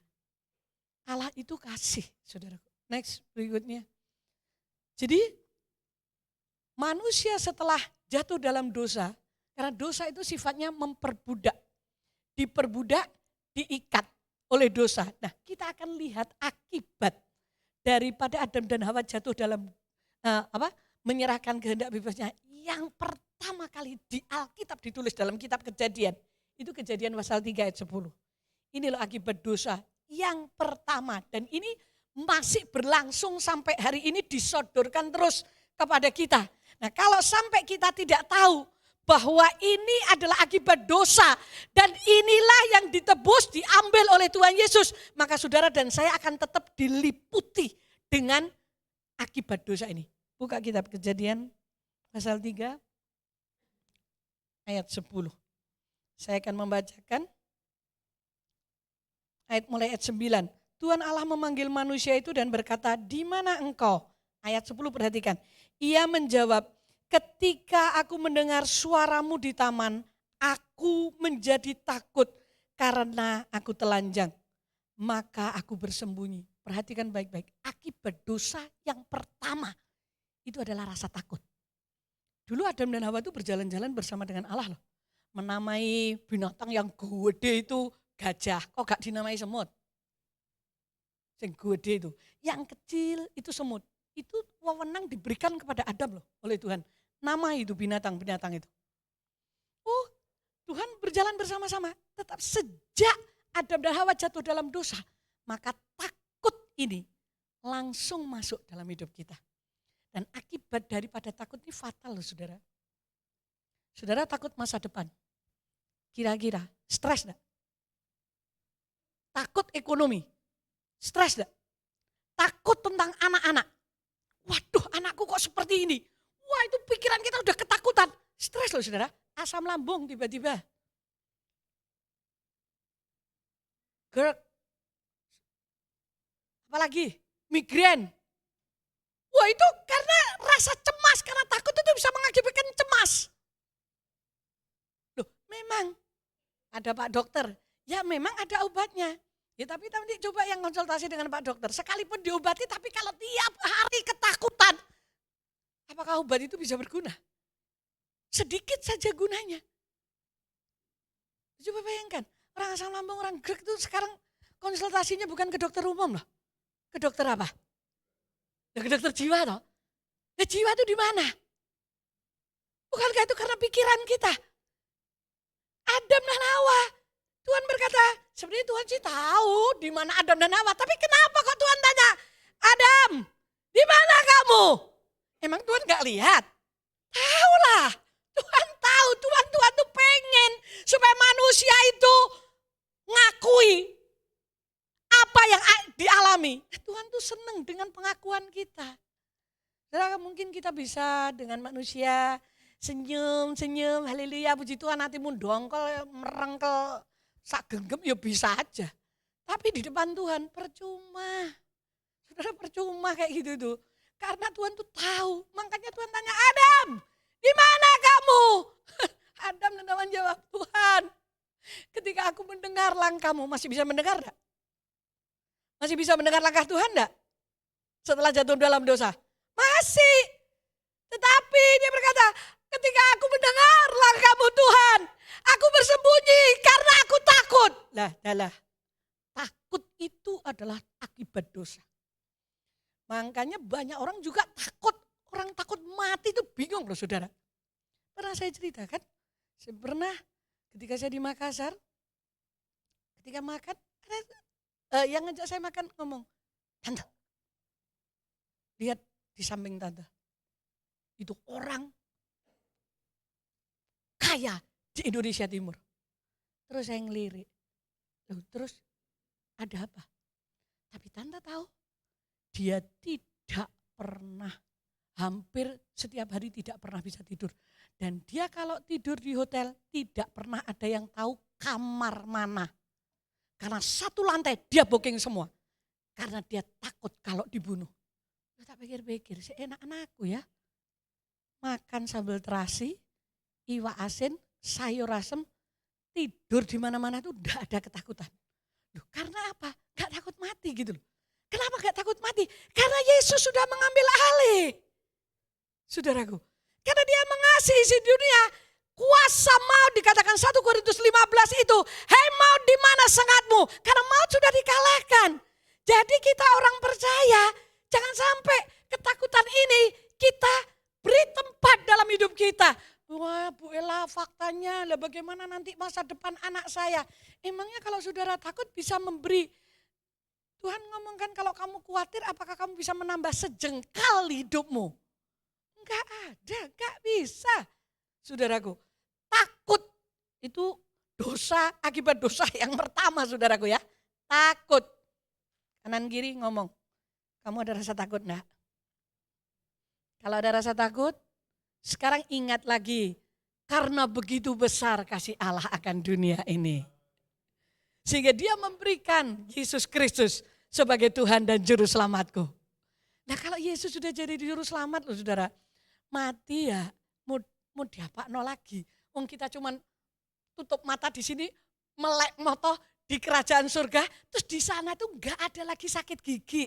Allah itu kasih, saudaraku. Next, berikutnya. Jadi manusia setelah jatuh dalam dosa, karena dosa itu sifatnya memperbudak. Diperbudak, diikat oleh dosa. Nah, kita akan lihat akibat daripada Adam dan Hawa jatuh dalam menyerahkan kehendak bebasnya. Yang pertama kali di Alkitab ditulis dalam kitab Kejadian. Itu Kejadian pasal 3 ayat 10. Ini loh akibat dosa yang pertama. Dan ini masih berlangsung sampai hari ini disodorkan terus kepada kita. Nah, kalau sampai kita tidak tahu bahwa ini adalah akibat dosa dan inilah yang ditebus, diambil oleh Tuhan Yesus, maka saudara dan saya akan tetap diliputi dengan akibat dosa ini. Buka kitab Kejadian pasal 3 ayat 10. Saya akan membacakan mulai ayat 9. Tuhan Allah memanggil manusia itu dan berkata, "Di mana engkau?" Ayat 10 perhatikan. Ia menjawab, "Ketika aku mendengar suaramu di taman, aku menjadi takut karena aku telanjang. Maka aku bersembunyi." Perhatikan baik-baik. Akibat dosa yang pertama itu adalah rasa takut. Dulu Adam dan Hawa itu berjalan-jalan bersama dengan Allah loh. Menamai binatang yang gede itu gajah. Kok gak dinamai semut? Yang gede itu. Yang kecil itu semut. Itu wewenang diberikan kepada Adam loh oleh Tuhan. Nama itu binatang-binatang itu. Oh, Tuhan berjalan bersama-sama. Tetap sejak Adam dan Hawa jatuh dalam dosa, maka takut ini langsung masuk dalam hidup kita. Dan akibat daripada takut ini fatal loh saudara. Saudara takut masa depan. Kira-kira stres enggak? Takut ekonomi. Stres enggak? Takut tentang anak-anak. Waduh, anakku kok seperti ini. Wah, itu pikiran kita udah ketakutan. Stres loh saudara. Asam lambung tiba-tiba. GERD. Apalagi migrain. Wah, itu karena rasa cemas, karena takut itu bisa mengakibatkan cemas. Loh, memang ada Pak Dokter. Ya memang ada obatnya. Ya tapi nanti coba yang konsultasi dengan Pak Dokter. Sekalipun diobati tapi kalau tiap hari ketakutan, apakah obat itu bisa berguna? Sedikit saja gunanya. Coba bayangkan, orang asam lambung, orang GERD itu sekarang konsultasinya bukan ke dokter umum loh. Ke dokter apa? Dokter jiwa toh. Nah, jiwa itu di mana? Bukankah itu karena pikiran kita? Adam dan Hawa. Tuhan berkata, sebenarnya Tuhan sih tahu di mana Adam dan Hawa. Tapi kenapa kok Tuhan tanya, Adam, di mana kamu? Emang Tuhan gak lihat? Tahu lah. Tuhan tahu, Tuhan tuh pengen supaya manusia itu ngakui apa yang dialami. Tuhan tuh seneng dengan pengakuan kita. Saudara, mungkin kita bisa dengan manusia senyum, haleluya, puji Tuhan, hatimu dongkol, merengkel, sak genggam, ya bisa aja. Tapi di depan Tuhan percuma. Saudara, percuma kayak gitu tuh. Karena Tuhan tuh tahu. Makanya Tuhan tanya, Adam, di mana kamu? Adam dan Hawa jawab, Tuhan, ketika aku mendengar langkahmu, masih bisa mendengar enggak? Masih bisa mendengar langkah Tuhan enggak? Setelah jatuh dalam dosa? Masih. Tetapi dia berkata, ketika aku mendengar langkahmu Tuhan, aku bersembunyi karena aku takut. Lah, takut itu adalah akibat dosa. Makanya banyak orang juga takut. Orang takut mati itu bingung loh saudara. Pernah saya ceritakan, pernah ketika saya di Makassar, ketika makan, yang ngajak saya makan ngomong, Tante, lihat di samping Tante, itu orang kaya di Indonesia Timur. Terus saya ngelirik, terus ada apa? Tapi Tante tahu, dia tidak pernah, hampir setiap hari tidak pernah bisa tidur. Dan dia kalau tidur di hotel tidak pernah ada yang tahu kamar mana. Karena satu lantai dia booking semua. Karena dia takut kalau dibunuh. Tak pikir-pikir, seenak anakku ya. Makan sambal terasi, iwak asin, sayur asem, tidur di mana-mana itu udah ada ketakutan. Loh, karena apa? Gak takut mati gitu loh. Kenapa gak takut mati? Karena Yesus sudah mengambil alih. Saudaraku, karena dia mengasihi si dunia, kuasa maut dikatakan 1 Korintus 15 itu, hei maut di mana sengatmu? Karena maut sudah dikalahkan. Jadi kita orang percaya, jangan sampai ketakutan ini kita beri tempat dalam hidup kita. Wah Bu Ella, faktanya lah bagaimana nanti masa depan anak saya. Emangnya kalau saudara takut bisa memberi, Tuhan ngomongkan kalau kamu khawatir apakah kamu bisa menambah sejengkal hidupmu? Enggak ada, enggak bisa. Saudaraku, takut itu dosa, akibat dosa yang pertama saudaraku ya. Takut. Kanan kiri ngomong, kamu ada rasa takut enggak? Kalau ada rasa takut, sekarang ingat lagi, karena begitu besar kasih Allah akan dunia ini. Sehingga dia memberikan Yesus Kristus sebagai Tuhan dan Juru Selamatku. Nah kalau Yesus sudah jadi Juru Selamat loh saudara, mati ya mau diapakno lagi. Wong kita cuman tutup mata di sini, melek moto di kerajaan surga, terus di sana tuh enggak ada lagi sakit gigi.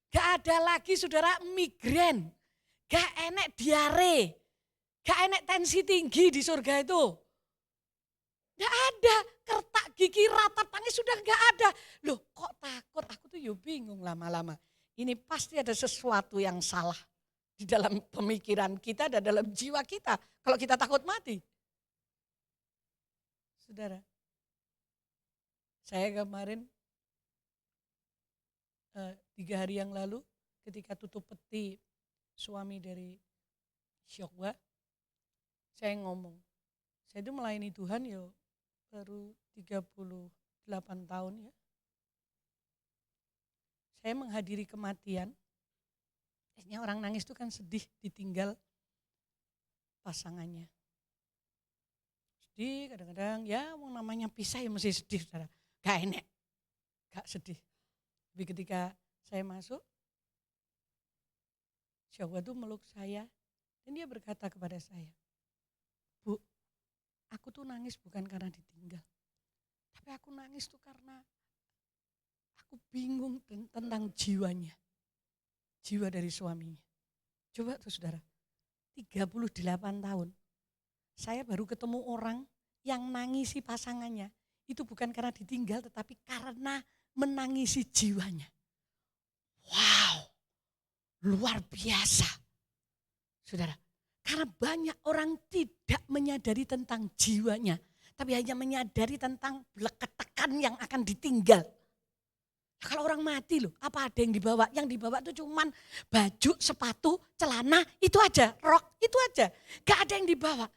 Enggak ada lagi saudara migrain. Gak enek diare, gak enek tensi tinggi di surga itu. Gak ada, kertak gigi ratapannya sudah gak ada. Loh kok takut, aku tuh bingung lama-lama. Ini pasti ada sesuatu yang salah di dalam pemikiran kita dan dalam jiwa kita. Kalau kita takut mati. Saudara, saya kemarin 3 hari yang lalu ketika tutup peti suami dari Syokwa, saya ngomong, saya itu melayani Tuhan ya baru 38 tahun ya. Saya menghadiri kematian, biasanya orang nangis itu kan sedih ditinggal pasangannya. Sedih kadang-kadang ya mau namanya pisah ya mesti sedih saudara, gak enak, gak sedih. Tapi ketika saya masuk, Syokwa itu meluk saya dan dia berkata kepada saya, Bu, aku tuh nangis bukan karena ditinggal. Tapi aku nangis tuh karena aku bingung tentang jiwanya. Jiwa dari suaminya. Coba tuh saudara, 38 tahun. Saya baru ketemu orang yang nangisi pasangannya. Itu bukan karena ditinggal tetapi karena menangisi jiwanya. Wow. luar biasa. Saudara, karena banyak orang tidak menyadari tentang jiwanya, tapi hanya menyadari tentang beleket-tekan yang akan ditinggal. Kalau orang mati loh, apa ada yang dibawa? Yang dibawa itu cuman baju, sepatu, celana, itu aja. Rok, itu aja. Gak ada yang dibawa.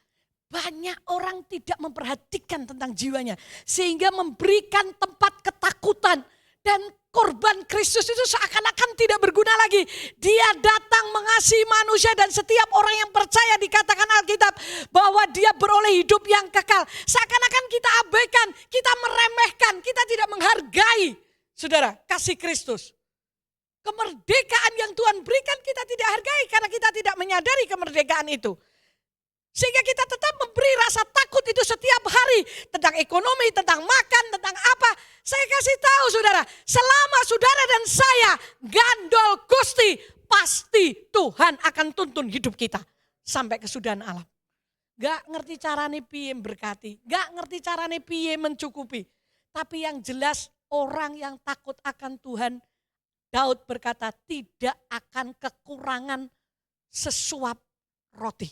Banyak orang tidak memperhatikan tentang jiwanya. Sehingga memberikan tempat ketakutan. Dan korban Kristus itu seakan-akan tidak berguna lagi. Dia datang mengasihi manusia dan setiap orang yang percaya dikatakan Alkitab bahwa dia beroleh hidup yang kekal. Seakan-akan kita abaikan, kita meremehkan, kita tidak menghargai. Saudara, kasih Kristus. Kemerdekaan yang Tuhan berikan kita tidak hargai karena kita tidak menyadari kemerdekaan itu. Sehingga kita tetap memberi rasa takut itu setiap hari. Tentang ekonomi, tentang makan, tentang apa. Saya kasih tahu saudara, selama saudara dan saya gandol Gusti, pasti Tuhan akan tuntun hidup kita sampai kesudahan alam. Gak ngerti carane piye berkati, gak ngerti carane piye mencukupi. Tapi yang jelas orang yang takut akan Tuhan, Daud berkata tidak akan kekurangan sesuap roti.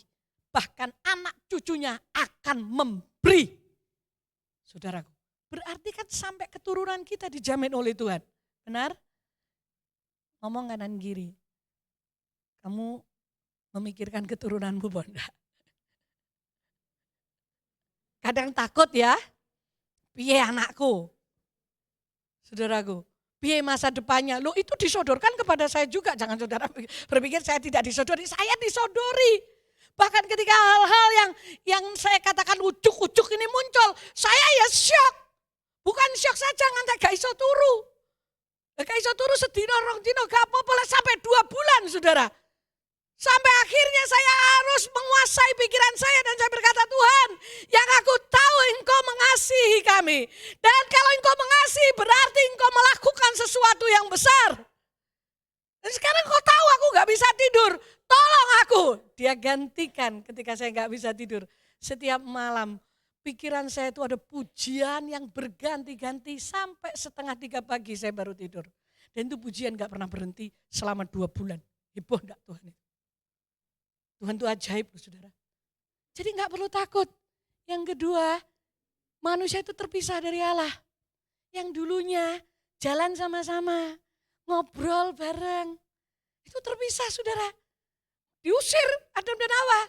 Bahkan anak cucunya akan memberi. Saudaraku, berarti kan sampai keturunan kita dijamin oleh Tuhan. Benar? Ngomong kanan kiri. Kamu memikirkan keturunanmu Bonda. Kadang takut ya. Piye anakku? Saudaraku, piye masa depannya? Loh itu disodorkan kepada saya juga. Jangan saudara berpikir saya tidak disodori. Saya disodori. Bahkan ketika hal-hal yang saya katakan ujuk-ujuk ini muncul. Saya ya syok. Bukan syok saja, ngantek gak iso turu. Gak iso turu sedino rong dino gak apa-apa sampai 2 bulan saudara. Sampai akhirnya saya harus menguasai pikiran saya dan saya berkata Tuhan yang aku tahu engkau mengasihi kami. Dan kalau engkau mengasihi berarti engkau melakukan sesuatu yang besar. Dan sekarang kau tahu aku gak bisa tidur, tolong aku. Dia gantikan ketika saya gak bisa tidur. Setiap malam pikiran saya itu ada pujian yang berganti-ganti sampai 2:30 pagi saya baru tidur. Dan itu pujian gak pernah berhenti selama 2 bulan. Heboh enggak Tuhan itu? Tuhan itu ajaib loh saudara. Jadi gak perlu takut. Yang kedua, manusia itu terpisah dari Allah. Yang dulunya jalan sama-sama, ngobrol bareng. Itu terpisah saudara. Diusir Adam dan Hawa.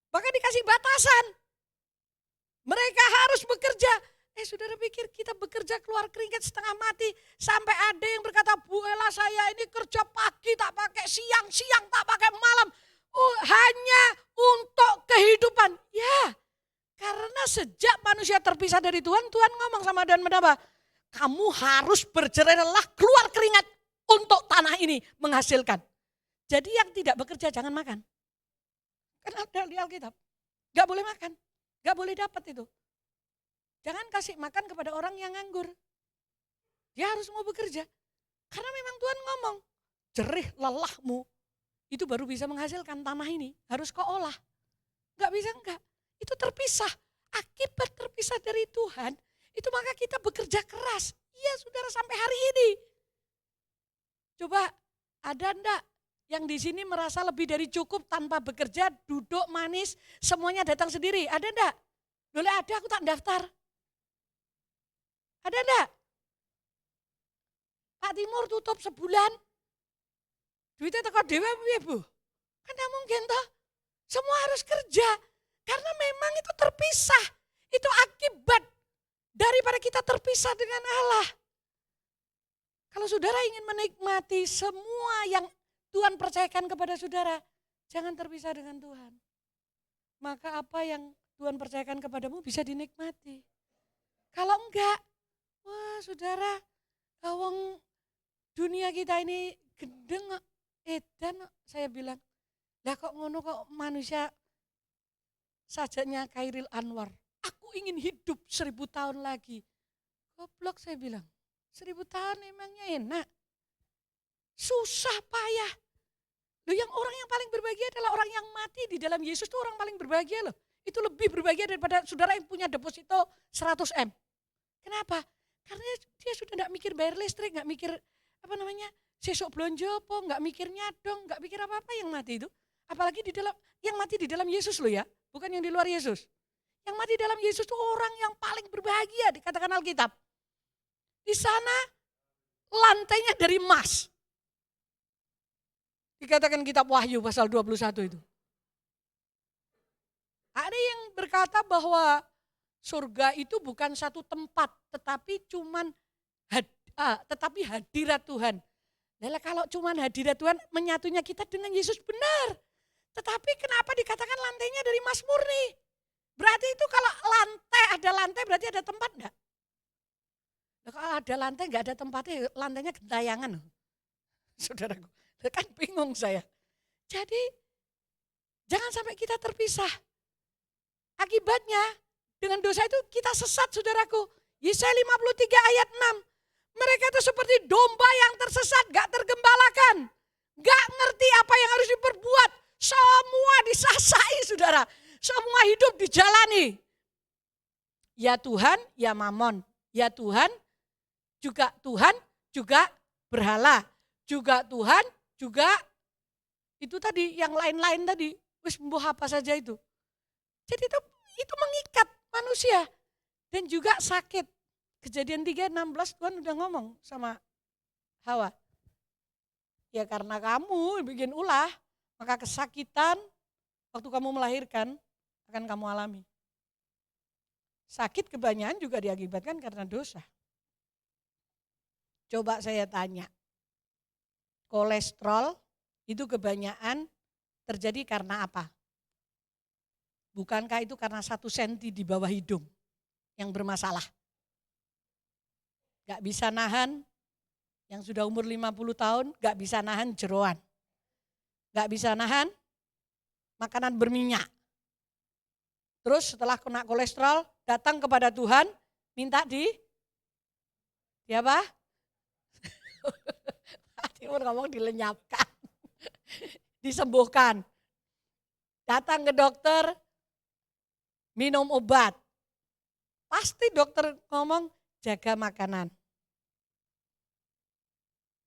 Bahkan dikasih batasan. Mereka harus bekerja. Saudara pikir kita bekerja keluar keringat setengah mati. Sampai ada yang berkata, Bu Ella saya ini kerja pagi tak pakai siang, siang tak pakai malam. Oh, hanya untuk kehidupan. Ya, karena sejak manusia terpisah dari Tuhan, Tuhan ngomong sama Adam dan Hawa, kamu harus berjerih lelah keluar keringat untuk tanah ini menghasilkan. Jadi yang tidak bekerja jangan makan. Kan ada di Alkitab. Gak boleh makan, gak boleh dapat itu. Jangan kasih makan kepada orang yang nganggur. Dia harus mau bekerja. Karena memang Tuhan ngomong, jerih lelahmu. Itu baru bisa menghasilkan tanah ini. Harus kau olah. Gak bisa enggak. Itu terpisah. Akibat terpisah dari Tuhan. Itu maka kita bekerja keras. Iya saudara sampai hari ini. Coba ada enggak yang di sini merasa lebih dari cukup tanpa bekerja, duduk manis, semuanya datang sendiri. Ada enggak? Boleh ada aku tak daftar. Ada enggak? Pak Timur tutup sebulan. Duitnya teko dhewe piye, Bu? Kan tidak mungkin toh. Semua harus kerja. Karena memang itu terpisah. Itu akibat daripada kita terpisah dengan Allah. Kalau saudara ingin menikmati semua yang Tuhan percayakan kepada saudara, jangan terpisah dengan Tuhan. Maka apa yang Tuhan percayakan kepadamu bisa dinikmati. Kalau enggak, wah saudara, wong dunia kita ini gendeng edan saya bilang. Lah kok ngono kok manusia sajanya Khairil Anwar. Aku ingin hidup 1000 tahun lagi. Goblok saya bilang. 1000 tahun emangnya enak. Susah payah. Loh yang orang yang paling berbahagia adalah orang yang mati di dalam Yesus itu orang paling berbahagia loh. Itu lebih berbahagia daripada saudara yang punya deposito 100 M. Kenapa? Karena dia sudah tidak mikir bayar listrik, nggak mikir Sesuk blonjo apa, nggak mikirnya dong, nggak mikir apa-apa yang mati itu. Apalagi yang mati di dalam Yesus loh ya, bukan yang di luar Yesus. Yang mati dalam Yesus itu orang yang paling berbahagia, dikatakan Alkitab. Di sana lantainya dari emas. Dikatakan kitab Wahyu pasal 21 itu. Ada yang berkata bahwa surga itu bukan satu tempat, tetapi tetapi hadirat Tuhan. Nah, kalau cuman hadirat Tuhan, menyatunya kita dengan Yesus benar. Tetapi kenapa dikatakan lantainya dari emas murni? Berarti itu kalau ada lantai berarti ada tempat enggak? Nah, kalau ada lantai enggak ada tempatnya, lantainya gentayangan. Saudaraku, kan bingung saya. Jadi jangan sampai kita terpisah. Akibatnya dengan dosa itu kita sesat, saudaraku. Yesaya 53 ayat 6. Mereka itu seperti domba yang tersesat, gak tergembalakan. Gak ngerti apa yang harus diperbuat. Semua disasai, saudara. Semua hidup dijalani. Ya Tuhan, ya Mamon. Ya Tuhan juga berhala. Juga Tuhan, juga itu tadi, yang lain-lain tadi. Wis mbuh apa saja itu. Jadi itu mengikat manusia. Dan juga sakit. Kejadian 3:16 Tuhan udah ngomong sama Hawa. Ya karena kamu bikin ulah, maka kesakitan waktu kamu melahirkan akan kamu alami. Sakit kebanyakan juga diakibatkan karena dosa. Coba saya tanya, kolesterol itu kebanyakan terjadi karena apa? Bukankah itu karena 1 senti di bawah hidung yang bermasalah? Gak bisa nahan, yang sudah umur 50 tahun gak bisa nahan jeroan. Gak bisa nahan makanan berminyak. Terus setelah kena kolesterol datang kepada Tuhan, minta di apa? Timur ngomong dilenyapkan, disembuhkan. Datang ke dokter, minum obat. Pasti dokter ngomong jaga makanan.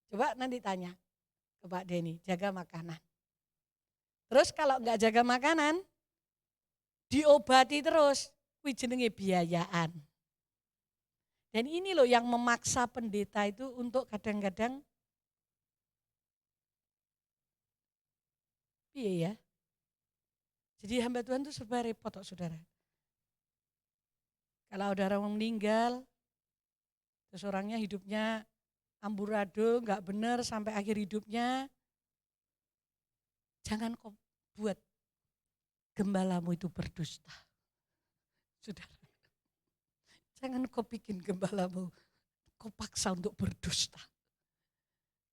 Coba nanti tanya ke Pak Denny, jaga makanan. Terus kalau enggak jaga makanan, diobati terus, kuwi jenenge biayaan. Dan ini loh yang memaksa pendeta itu untuk kadang-kadang, iya ya. Jadi hamba Tuhan itu serba repot kok saudara. Kalau ada orang meninggal, terus orangnya hidupnya amburadul, gak benar sampai akhir hidupnya. Jangan kau buat gembalamu itu berdusta. Saudara, jangan kau bikin gembalamu, kau paksa untuk berdusta.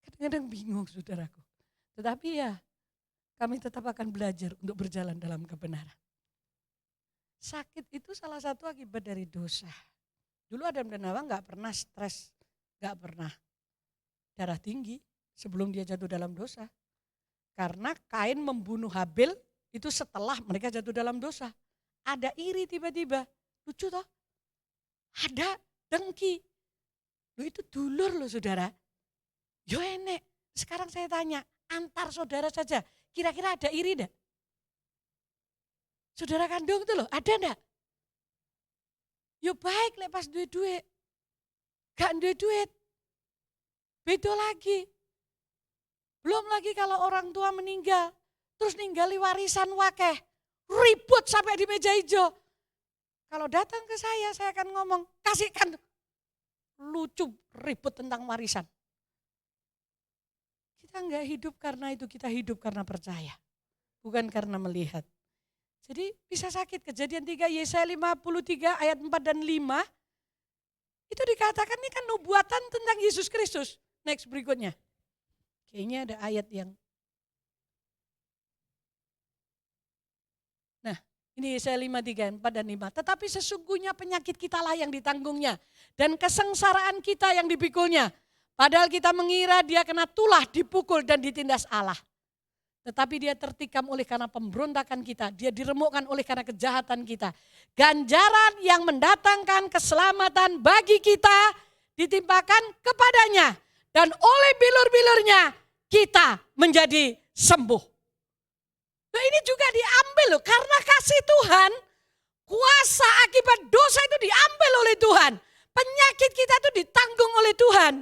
Kadang-kadang bingung saudaraku. Tetapi ya kami tetap akan belajar untuk berjalan dalam kebenaran. Sakit itu salah satu akibat dari dosa. Dulu Adam dan Hawa gak pernah stres, gak pernah darah tinggi sebelum dia jatuh dalam dosa. Karena Kain membunuh Habil itu setelah mereka jatuh dalam dosa. Ada iri tiba-tiba, lucu toh? Ada dengki. Loh itu dulur loh saudara. Yo enek, sekarang saya tanya, antar saudara saja, kira-kira ada iri enggak? Saudara kandung itu loh, ada enggak? Yo baik lek pas duit-duit. Gak duit-duit. Beda lagi. Belum lagi kalau orang tua meninggal, terus ninggali warisan wakeh, ribut sampai di meja hijau. Kalau datang ke saya akan ngomong, kasihkan. Lucu ribut tentang warisan. Kita enggak hidup karena itu, kita hidup karena percaya. Bukan karena melihat. Jadi bisa sakit. Kejadian 3 Yesaya 53 ayat 4 dan 5. Itu dikatakan ini kan nubuatan tentang Yesus Kristus. Next berikutnya. Kayaknya ada ayat yang. Nah ini Yesaya 53, 4 dan 5. Tetapi sesungguhnya penyakit kitalah yang ditanggungnya. Dan kesengsaraan kita yang dipikulnya. Padahal kita mengira dia kena tulah, dipukul dan ditindas Allah. Tetapi dia tertikam oleh karena pemberontakan kita. Dia diremukkan oleh karena kejahatan kita. Ganjaran yang mendatangkan keselamatan bagi kita ditimpakan kepadanya. Dan oleh bilur-bilurnya kita menjadi sembuh. Nah, ini juga diambil loh, karena kasih Tuhan, kuasa akibat dosa itu diambil oleh Tuhan. Penyakit kita itu ditanggung oleh Tuhan.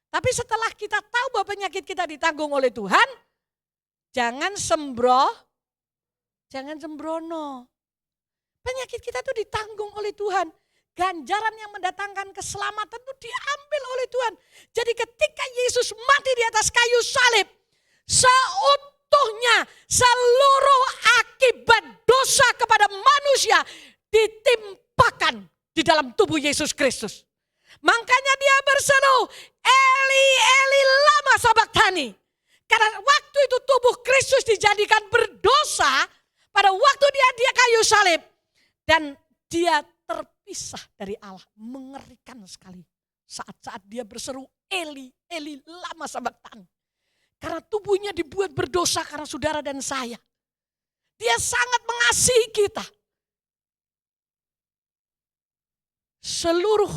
Tapi setelah kita tahu bahwa penyakit kita ditanggung oleh Tuhan, jangan sembrono. Penyakit kita itu ditanggung oleh Tuhan. Ganjaran yang mendatangkan keselamatan itu diambil oleh Tuhan. Jadi ketika Yesus mati di atas kayu salib, seutuhnya seluruh akibat dosa kepada manusia ditimpakan di dalam tubuh Yesus Kristus. Makanya dia berseru, Eli, Eli lama sabachthani. Karena waktu itu tubuh Kristus dijadikan berdosa pada waktu dia kayu salib. Dan dia terpisah dari Allah. Mengerikan sekali. Saat-saat dia berseru, Eli, Eli lama sabachthani. Karena tubuhnya dibuat berdosa karena saudara dan saya. Dia sangat mengasihi kita. Seluruh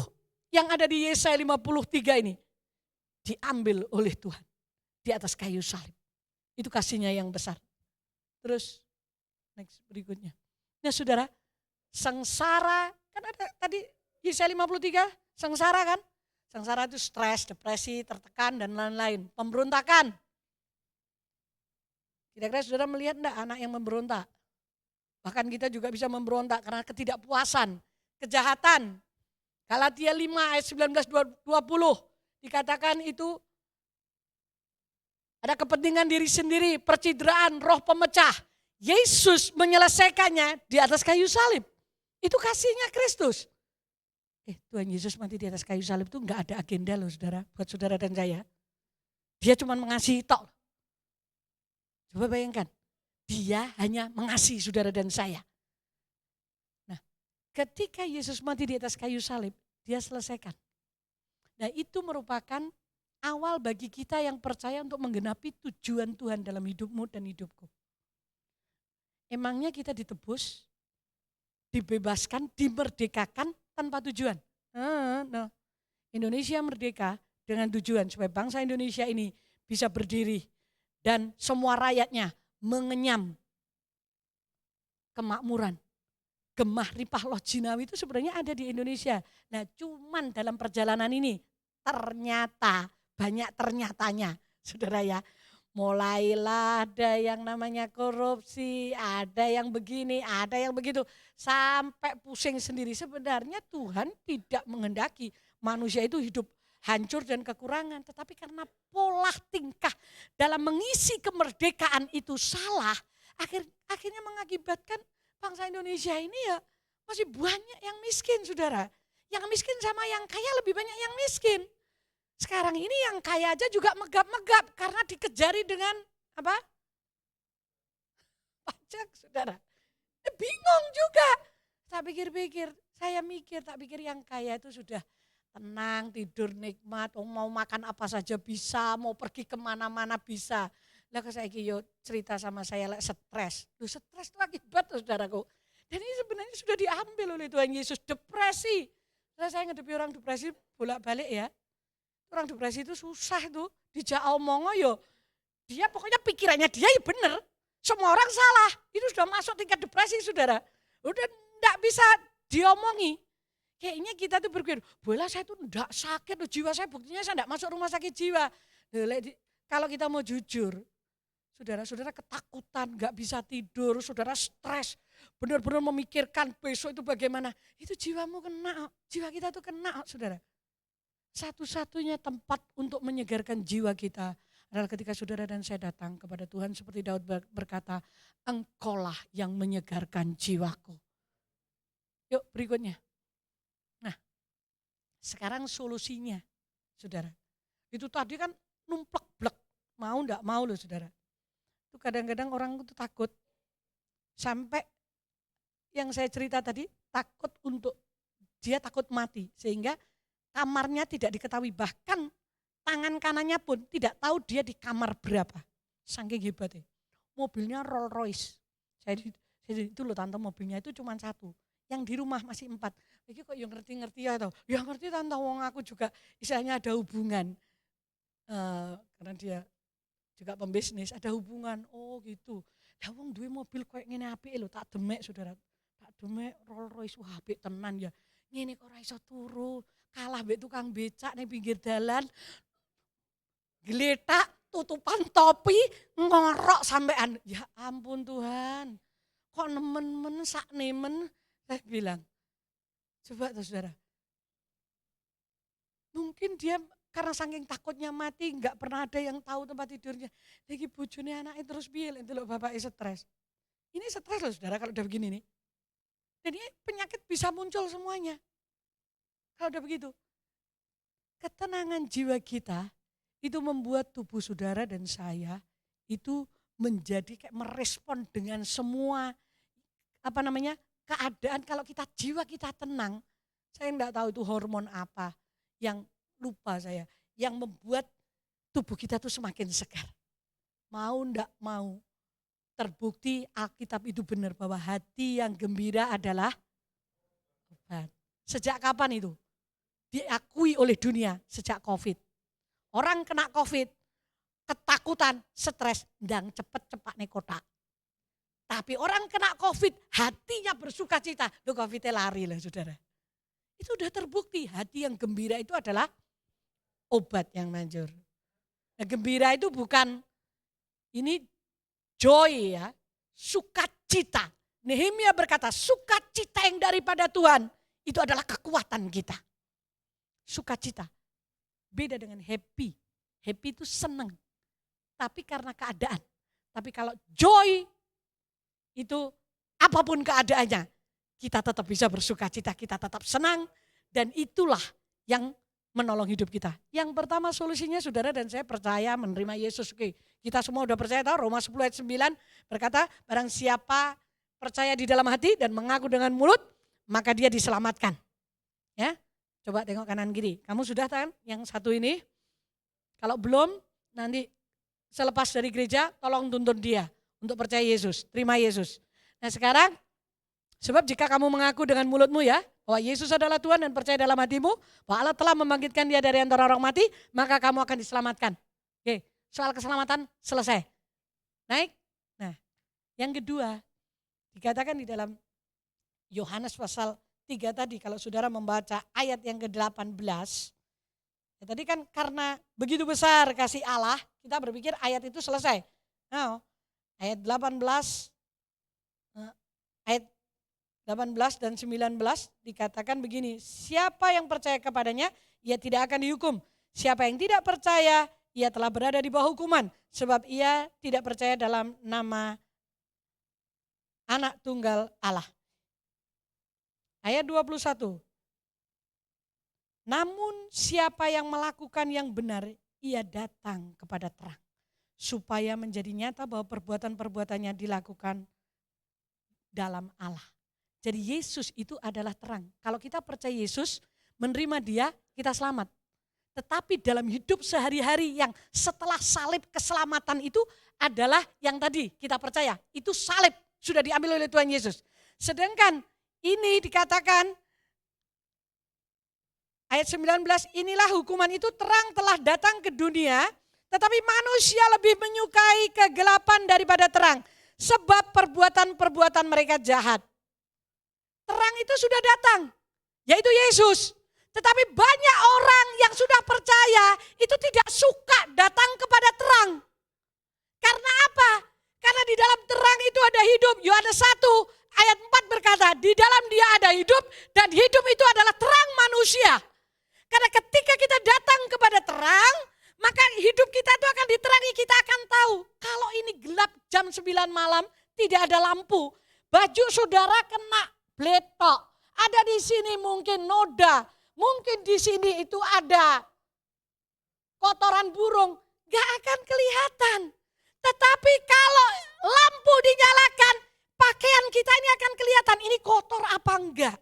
yang ada di Yesaya 53 ini diambil oleh Tuhan di atas kayu salib. Itu kasihnya yang besar. Terus next berikutnya. Nah saudara, sengsara, kan ada tadi Yesaya 53, sengsara kan? Sengsara itu stres, depresi, tertekan dan lain-lain. Pemberontakan. Kira-kira saudara melihat enggak anak yang memberontak? Bahkan kita juga bisa memberontak karena ketidakpuasan, kejahatan. Galatia 5 ayat 19-20 dikatakan itu ada kepentingan diri sendiri, percideraan, roh pemecah. Yesus menyelesaikannya di atas kayu salib. Itu kasihnya Kristus. Tuhan Yesus mati di atas kayu salib itu enggak ada agenda loh saudara, buat saudara dan saya. Dia cuma mengasihi tok. Coba bayangkan, dia hanya mengasihi saudara dan saya. Nah, ketika Yesus mati di atas kayu salib, dia selesaikan. Nah, itu merupakan awal bagi kita yang percaya untuk menggenapi tujuan Tuhan dalam hidupmu dan hidupku. Emangnya kita ditebus, dibebaskan, dimerdekakan tanpa tujuan? No. Indonesia merdeka dengan tujuan supaya bangsa Indonesia ini bisa berdiri dan semua rakyatnya mengenyam kemakmuran. Gemah ripah loh jinawi itu sebenarnya ada di Indonesia. Nah cuman dalam perjalanan ini ternyata banyak ternyatanya saudara ya. Mulailah ada yang namanya korupsi, ada yang begini, ada yang begitu. Sampai pusing sendiri. Sebenarnya Tuhan tidak menghendaki manusia itu hidup hancur dan kekurangan. Tetapi karena pola tingkah dalam mengisi kemerdekaan itu salah. Akhirnya mengakibatkan bangsa Indonesia ini ya masih banyak yang miskin saudara. Yang miskin sama yang kaya lebih banyak yang miskin. Sekarang ini yang kaya aja juga megap-megap karena dikejari dengan apa? Pajak saudara. Bingung juga. Tak pikir-pikir, saya mikir, tak pikir yang kaya itu sudah tenang, tidur nikmat, mau makan apa saja bisa, mau pergi kemana-mana bisa. Lah saya yo cerita sama saya stres. Loh stres itu akibat saudaraku. Dan ini sebenarnya sudah diambil oleh Tuhan Yesus, depresi. Saya ngadepi orang depresi bolak-balik ya. Orang depresi itu susah tuh, dijak omongo yo. Dia pokoknya pikirannya dia ya bener. Semua orang salah, itu sudah masuk tingkat depresi saudara. Udah enggak bisa diomongi. Kayaknya kita tuh berpikir, bola saya tuh enggak sakit loh, jiwa saya buktinya saya enggak masuk rumah sakit jiwa. Kalau kita mau jujur, saudara-saudara ketakutan, enggak bisa tidur, saudara stres. Benar-benar memikirkan besok itu bagaimana. Itu jiwamu kena, jiwa kita tuh kena saudara. Satu-satunya tempat untuk menyegarkan jiwa kita adalah ketika saudara dan saya datang kepada Tuhan seperti Daud berkata, Engkaulah yang menyegarkan jiwaku. Yuk berikutnya. Nah, sekarang solusinya saudara. Itu tadi kan numplek-blek, mau enggak mau loh saudara. Itu kadang-kadang orang itu takut. Sampai yang saya cerita tadi, dia takut mati sehingga kamarnya tidak diketahui, bahkan tangan kanannya pun tidak tahu dia di kamar berapa. Saking hebatnya. Mobilnya Rolls Royce. Saya itu loh tante, mobilnya itu cuma satu. Yang di rumah masih 4. Ini kok yang ngerti-ngerti ya tau. Ya ngerti tante, wong aku juga istilahnya ada hubungan. Karena dia juga pembisnis, ada hubungan. Oh gitu. Lah wong duwe mobil koyo ngene apike lho, tak demek Saudara. Tak demek Rolls Royce, wah apik tenan ya. Ngene kok ora iso turu, kalah mbek tukang becak ning pinggir dalan. Geletak, tutupan topi, ngorok sampean. Ya ampun Tuhan. Kok nemen-men sak nemen. Saya bilang, coba tuh Saudara. Mungkin dia karena saking takutnya mati, nggak pernah ada yang tahu tempat tidurnya. Lagi bojone anaknya terus piye lek delok bapaknya stres. Ini stres loh Saudara kalau udah begini nih. Dan ini penyakit bisa muncul semuanya. Kalau udah begitu. Ketenangan jiwa kita itu membuat tubuh Saudara dan saya itu menjadi kayak merespon dengan semua keadaan. Kalau kita jiwa kita tenang, saya enggak tahu itu hormon apa yang lupa saya, yang membuat tubuh kita tuh semakin segar. Mau enggak mau, terbukti Alkitab itu benar bahwa hati yang gembira adalah obat. Sejak kapan itu? Diakui oleh dunia sejak COVID. Orang kena COVID, ketakutan, stres, ndang cepet-cepet nih kotak. Tapi orang kena COVID, hatinya bersuka cita. Loh COVID-nya lari lah Saudara. Itu sudah terbukti, hati yang gembira itu adalah obat yang manjur. Nah, gembira itu bukan, ini joy ya, sukacita. Nehemia berkata, sukacita yang daripada Tuhan, itu adalah kekuatan kita. Sukacita. Beda dengan happy. Happy itu senang. Tapi karena keadaan. Tapi kalau joy itu apapun keadaannya. Kita tetap bisa bersukacita, kita tetap senang. Dan itulah yang menolong hidup kita. Yang pertama solusinya Saudara dan saya percaya menerima Yesus. Oke, kita semua udah percaya tahu Roma 10 ayat 9 berkata barang siapa percaya di dalam hati dan mengaku dengan mulut maka dia diselamatkan. Ya. Coba tengok kanan kiri. Kamu sudah kan yang satu ini? Kalau belum, nanti selepas dari gereja tolong tuntun dia untuk percaya Yesus, terima Yesus. Nah sekarang, sebab jika kamu mengaku dengan mulutmu ya, bahwa Yesus adalah Tuhan dan percaya dalam hatimu, bahwa Allah telah membangkitkan dia dari antara orang mati, maka kamu akan diselamatkan. Oke, soal keselamatan selesai. Naik. Nah, yang kedua, dikatakan di dalam Yohanes pasal 3 tadi, kalau Saudara membaca ayat yang ke-18, ya tadi kan karena begitu besar kasih Allah, kita berpikir ayat itu selesai. Nah, ayat 18 dan 19 dikatakan begini, siapa yang percaya kepadanya, ia tidak akan dihukum. Siapa yang tidak percaya, ia telah berada di bawah hukuman, sebab ia tidak percaya dalam nama Anak Tunggal Allah. Ayat 21. Namun siapa yang melakukan yang benar, ia datang kepada terang. Supaya menjadi nyata bahwa perbuatan-perbuatannya dilakukan dalam Allah. Jadi Yesus itu adalah terang. Kalau kita percaya Yesus, menerima dia, kita selamat. Tetapi dalam hidup sehari-hari yang setelah salib keselamatan itu adalah yang tadi kita percaya. Itu salib sudah diambil oleh Tuhan Yesus. Sedangkan ini dikatakan ayat 19, inilah hukuman itu terang telah datang ke dunia, tetapi manusia lebih menyukai kegelapan daripada terang, sebab perbuatan-perbuatan mereka jahat. Terang itu sudah datang, yaitu Yesus. Tetapi banyak orang yang sudah percaya itu tidak suka datang kepada terang. Karena apa? Karena di dalam terang itu ada hidup. Yohanes 1 ayat 4 berkata, di dalam dia ada hidup dan hidup itu adalah terang manusia. Karena ketika kita datang kepada terang, maka hidup kita itu akan diterangi, kita akan tahu. Kalau ini gelap jam 9 malam, tidak ada lampu. Baju Saudara kena bletok. Ada di sini mungkin noda. Mungkin di sini itu ada kotoran burung. Gak akan kelihatan. Tetapi kalau lampu dinyalakan, pakaian kita ini akan kelihatan. Ini kotor apa enggak.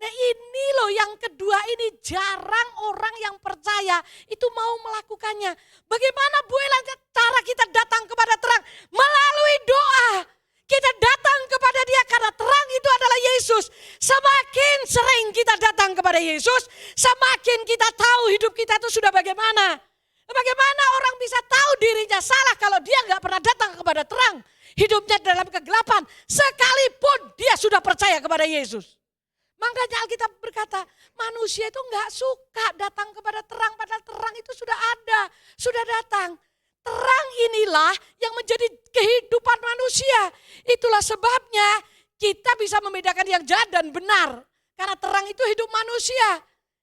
Nah ini loh yang kedua ini jarang orang yang percaya itu mau melakukannya. Bagaimana Bu Ella cara kita datang kepada terang? Melalui doa. Kita datang kepada dia karena terang itu adalah Yesus. Semakin sering kita datang kepada Yesus, semakin kita tahu hidup kita itu sudah bagaimana. Bagaimana orang bisa tahu dirinya salah kalau dia nggak pernah datang kepada terang. Hidupnya dalam kegelapan sekalipun dia sudah percaya kepada Yesus. Makanya Alkitab berkata manusia itu nggak suka datang kepada terang. Padahal terang itu sudah ada, sudah datang. Terang inilah yang menjadi kehidupan manusia. Itulah sebabnya kita bisa membedakan yang jahat dan benar. Karena terang itu hidup manusia.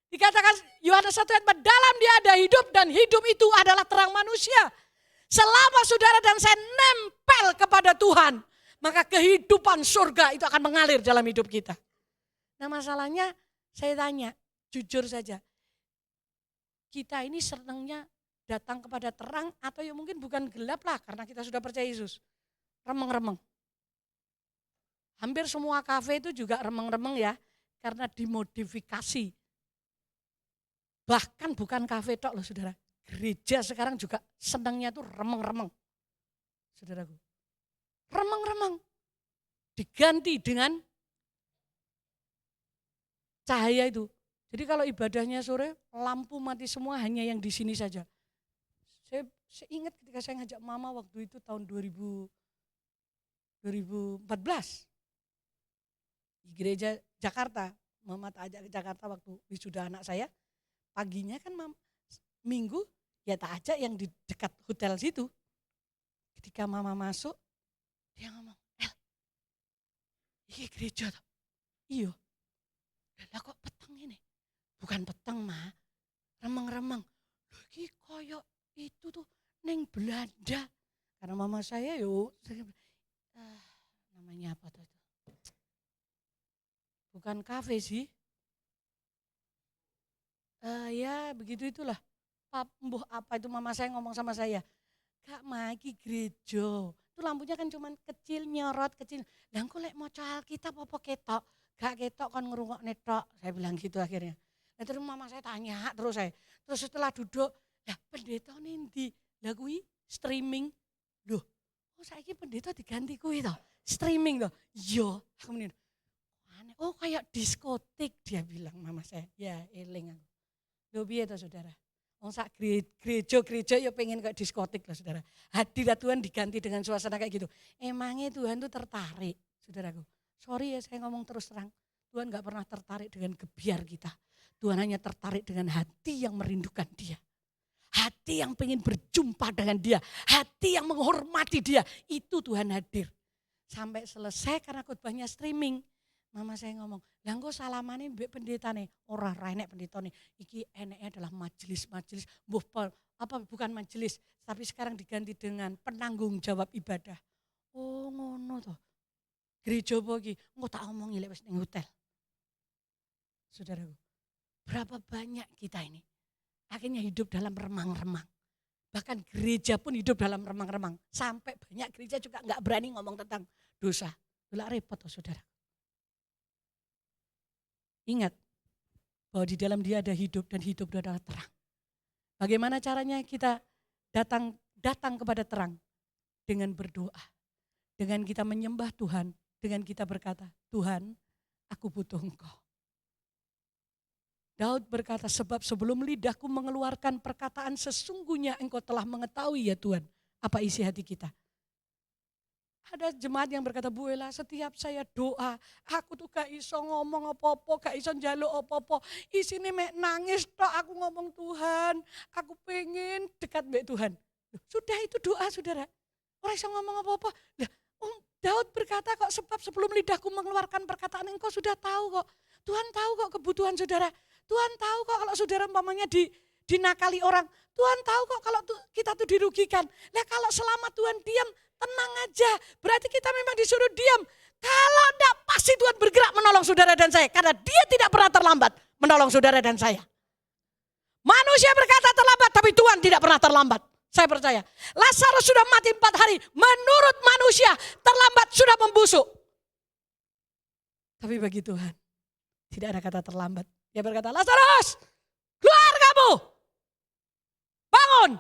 Dikatakan Yohanes 1 ayat 4, dalam dia ada hidup dan hidup itu adalah terang manusia. Selama saudara dan saya nempel kepada Tuhan, maka kehidupan surga itu akan mengalir dalam hidup kita. Nah masalahnya saya tanya, jujur saja, kita ini senangnya datang kepada terang atau ya mungkin bukan gelap lah karena kita sudah percaya Yesus. Remeng-remeng. Hampir semua kafe itu juga remeng-remeng ya, karena dimodifikasi. Bahkan bukan kafe tok loh saudara. Gereja sekarang juga senangnya tuh remeng-remeng. Saudaraku. Remeng-remeng. Diganti dengan cahaya itu. Jadi kalau ibadahnya sore, lampu mati semua hanya yang di sini saja. Saya ingat ketika saya ngajak mama waktu itu tahun 2014. Di gereja Jakarta. Mama tak ajak ke Jakarta waktu wisuda anak saya. Paginya kan minggu ya tak ajak yang di dekat hotel situ. Ketika mama masuk, dia ngomong, ini gereja tuh. Iya. Lah kok peteng ini? Bukan peteng mah, remeng-remeng. Lagi koyok itu tuh neng Belanda. Karena mama saya namanya apa tuh? Bukan kafe sih. Ya begitu itulah. Mbuh apa itu mama saya ngomong sama saya. Kak Maki gereja. Itu lampunya kan cuman kecil nyorot kecil. Lah engko lek maca Alkitab apa ketok? Gak ketok kan ngrungokne tok. Saya bilang gitu akhirnya. Nah, terus mama saya tanya terus saya. Terus setelah duduk, lah pendeta nendi? Lah kuwi streaming. Loh, oh saiki pendeta diganti kuwi to. Streaming to. Iya, aku muni. Aneh. Oh kayak diskotik dia bilang mama saya. Ya eling aku. Lho piye to saudara? Wong sak gereja ya pengen kayak diskotik loh saudara. Hadirat Tuhan diganti dengan suasana kayak gitu. Emangnya Tuhan tuh tertarik saudaraku. Sorry ya saya ngomong terus terang. Tuhan gak pernah tertarik dengan gebiar kita. Tuhan hanya tertarik dengan hati yang merindukan dia. Hati yang pengen berjumpa dengan dia. Hati yang menghormati dia. Itu Tuhan hadir. Sampai selesai karena khotbahnya streaming. Mama saya ngomong, lah engko salamane mbek pendetane, ora enek pendetane. Iki eneknya adalah majelis-majelis, bukan majelis, tapi sekarang diganti dengan penanggung jawab ibadah. Oh ngono toh. Gereja apa iki? Engko tak omongi lek wis ning hotel. Saudaraku, berapa banyak kita ini akhirnya hidup dalam remang-remang. Bahkan gereja pun hidup dalam remang-remang. Sampai banyak gereja juga enggak berani ngomong tentang dosa. Lah repot toh saudara. Ingat bahwa di dalam dia ada hidup dan hidup itu adalah terang. Bagaimana caranya kita datang kepada terang? Dengan berdoa. Dengan kita menyembah Tuhan. Dengan kita berkata, Tuhan aku butuh Engkau. Daud berkata, sebab sebelum lidahku mengeluarkan perkataan sesungguhnya Engkau telah mengetahui ya Tuhan. Apa isi hati kita? Ada jemaat yang berkata, Bu Ella setiap saya doa, aku tuh gak iso ngomong apa-apa, gak iso njaluk apa-apa. Isine mek nangis tok aku ngomong Tuhan, aku pengen dekat mbek Tuhan. Sudah itu doa saudara, orang iso ngomong apa-apa. Daud berkata kok sebab sebelum lidahku mengeluarkan perkataan engkau sudah tahu kok. Tuhan tahu kok kebutuhan saudara. Tuhan tahu kok kalau saudara umpamanya dinakali orang. Tuhan tahu kok kalau kita tuh dirugikan. Nah kalau selama Tuhan diam, tenang aja. Berarti kita memang disuruh diam. Kalau enggak pasti Tuhan bergerak menolong saudara dan saya. Karena dia tidak pernah terlambat menolong saudara dan saya. Manusia berkata terlambat tapi Tuhan tidak pernah terlambat. Saya percaya. Lazarus sudah mati 4 hari. Menurut manusia terlambat sudah membusuk. Tapi bagi Tuhan tidak ada kata terlambat. Dia berkata, Lazarus keluar kamu. Bangun.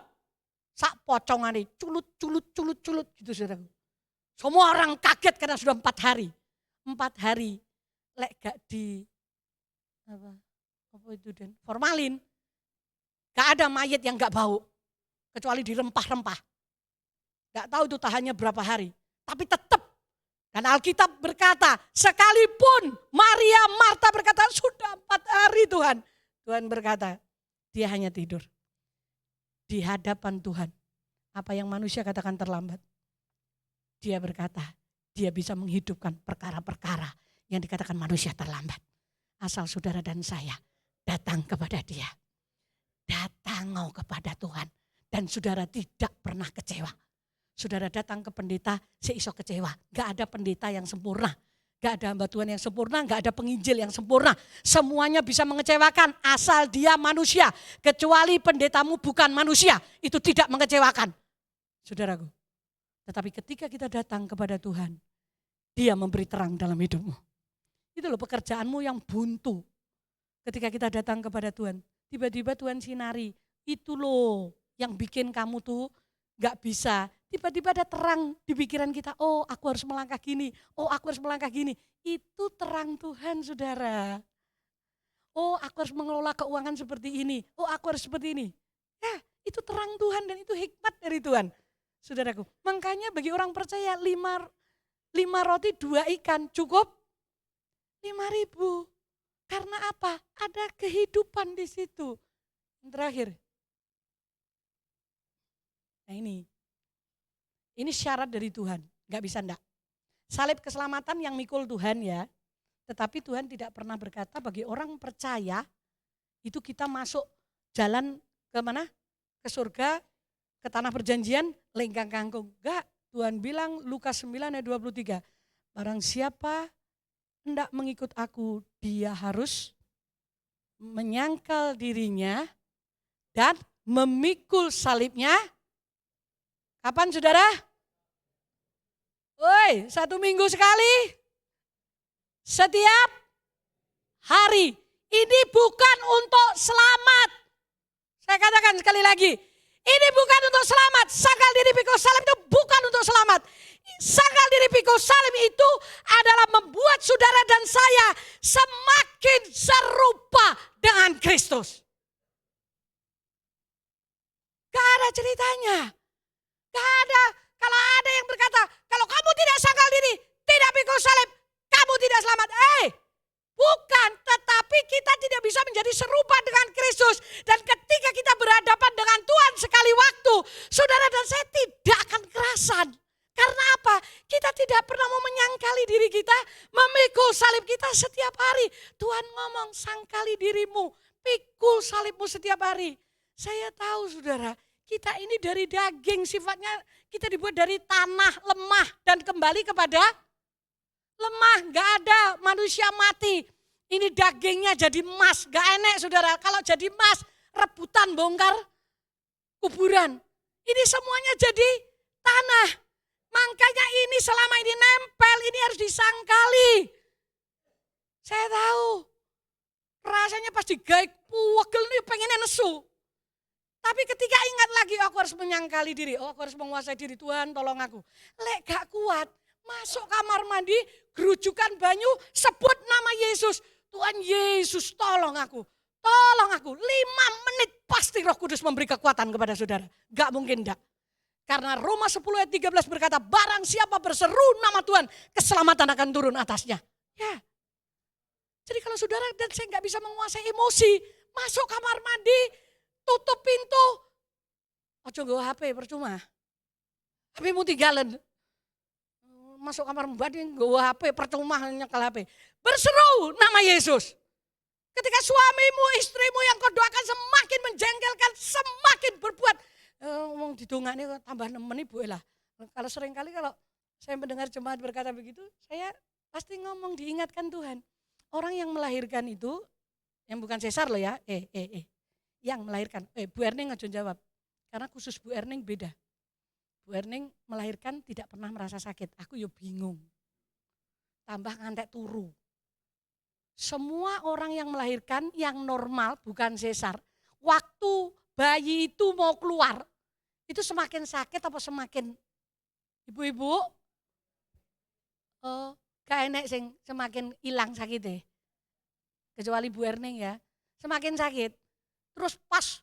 Sak pocongan culut gitu saudara. Semua orang kaget karena sudah 4 hari. 4 hari lek gak di apa itu dan formalin. Gak ada mayat yang gak bau. kecuali di rempah-rempah. Gak tahu itu tahannya berapa hari, tapi tetap. Dan Alkitab berkata, sekalipun Maria Marta berkata sudah 4 hari Tuhan. Tuhan berkata, dia hanya tidur. Di hadapan Tuhan, apa yang manusia katakan terlambat. Dia berkata, dia bisa menghidupkan perkara-perkara yang dikatakan manusia terlambat. Asal saudara dan saya datang kepada dia. Datang kepada Tuhan. Dan saudara tidak pernah kecewa. Saudara datang ke pendeta, seiso kecewa. Gak ada pendeta yang sempurna. Gak ada hamba Tuhan yang sempurna, gak ada penginjil yang sempurna. Semuanya bisa mengecewakan asal dia manusia. Kecuali pendetamu bukan manusia, itu tidak mengecewakan. Saudaraku, tetapi ketika kita datang kepada Tuhan, dia memberi terang dalam hidupmu. Itu loh pekerjaanmu yang buntu. Ketika kita datang kepada Tuhan, tiba-tiba Tuhan sinari. Itu loh yang bikin kamu tuh gak bisa. Tiba-tiba ada terang di pikiran kita, oh aku harus melangkah gini, oh aku harus melangkah gini. Itu terang Tuhan saudara. Oh aku harus mengelola keuangan seperti ini, oh aku harus seperti ini. Ya itu terang Tuhan dan itu hikmat dari Tuhan. Saudaraku, makanya bagi orang percaya 5 roti 2 ikan cukup 5.000. Karena apa? Ada kehidupan di situ. Yang terakhir. Nah ini syarat dari Tuhan, gak bisa enggak. Salib keselamatan yang mikul Tuhan ya, tetapi Tuhan tidak pernah berkata bagi orang percaya itu kita masuk jalan ke mana? Ke surga, ke tanah perjanjian, lengkang kangkung. Enggak, Tuhan bilang Lukas 9 ayat 23, barang siapa hendak mengikut aku, dia harus menyangkal dirinya dan memikul salibnya. Kapan saudara? Woi, 1 minggu sekali. Setiap hari. Ini bukan untuk selamat. Saya katakan sekali lagi. Ini bukan untuk selamat. Sangkal diri pikul salib itu bukan untuk selamat. Sangkal diri pikul salib itu adalah membuat saudara dan saya semakin serupa dengan Kristus. Gak ada ceritanya. Gak ada. Kalau ada yang berkata, kalau kamu tidak sangkal diri, tidak pikul salib, kamu tidak selamat. Bukan, tetapi kita tidak bisa menjadi serupa dengan Kristus. Dan ketika kita berhadapan dengan Tuhan sekali waktu, saudara dan saya tidak akan kerasan. Karena apa? Kita tidak pernah mau menyangkali diri kita, memikul salib kita setiap hari. Tuhan ngomong, sangkali dirimu, pikul salibmu setiap hari. Saya tahu saudara, kita ini dari daging, sifatnya kita dibuat dari tanah, lemah dan kembali kepada lemah. Gak ada manusia mati. Ini dagingnya jadi emas, gak enak saudara. Kalau jadi emas, rebutan bongkar kuburan. Ini semuanya jadi tanah. Makanya ini selama ini nempel, ini harus disangkali. Saya tahu, rasanya pas digaik puwegel ini pengennya nesu. Tapi ketika ingat lagi, aku harus menyangkali diri, aku harus menguasai diri, Tuhan tolong aku. Lek gak kuat, masuk kamar mandi, gerujukan banyu, sebut nama Yesus. Tuhan Yesus tolong aku, tolong aku. 5 menit pasti Roh Kudus memberi kekuatan kepada saudara. Gak mungkin enggak. Karena Roma 10 ayat 13 berkata, barang siapa berseru nama Tuhan, keselamatan akan turun atasnya. Ya. Jadi kalau saudara dan saya gak bisa menguasai emosi, masuk kamar mandi, tutup pintu. Ojo nggawa HP percuma. HP-mu tinggalan. Masuk kamar mandi nggawa HP percuma nyekel HP. Berseru nama Yesus. Ketika suamimu, istrimu yang kau doakan semakin menjengkelkan, semakin berbuat. Ngomong didongakne tambah nemen ibu lah. Kalau seringkali kalau saya mendengar jemaat berkata begitu, saya pasti ngomong diingatkan Tuhan. Orang yang melahirkan itu, yang bukan sesar loh ya, yang melahirkan, Bu Erning aja jawab. Karena khusus Bu Erning beda. Bu Erning melahirkan tidak pernah merasa sakit, aku yo bingung. Tambah ngantek turu. Semua orang yang melahirkan yang normal bukan sesar, waktu bayi itu mau keluar, itu semakin sakit apa semakin, ibu-ibu, gak enek sing semakin hilang sakitnya. Kecuali Bu Erning ya, semakin sakit. Terus pas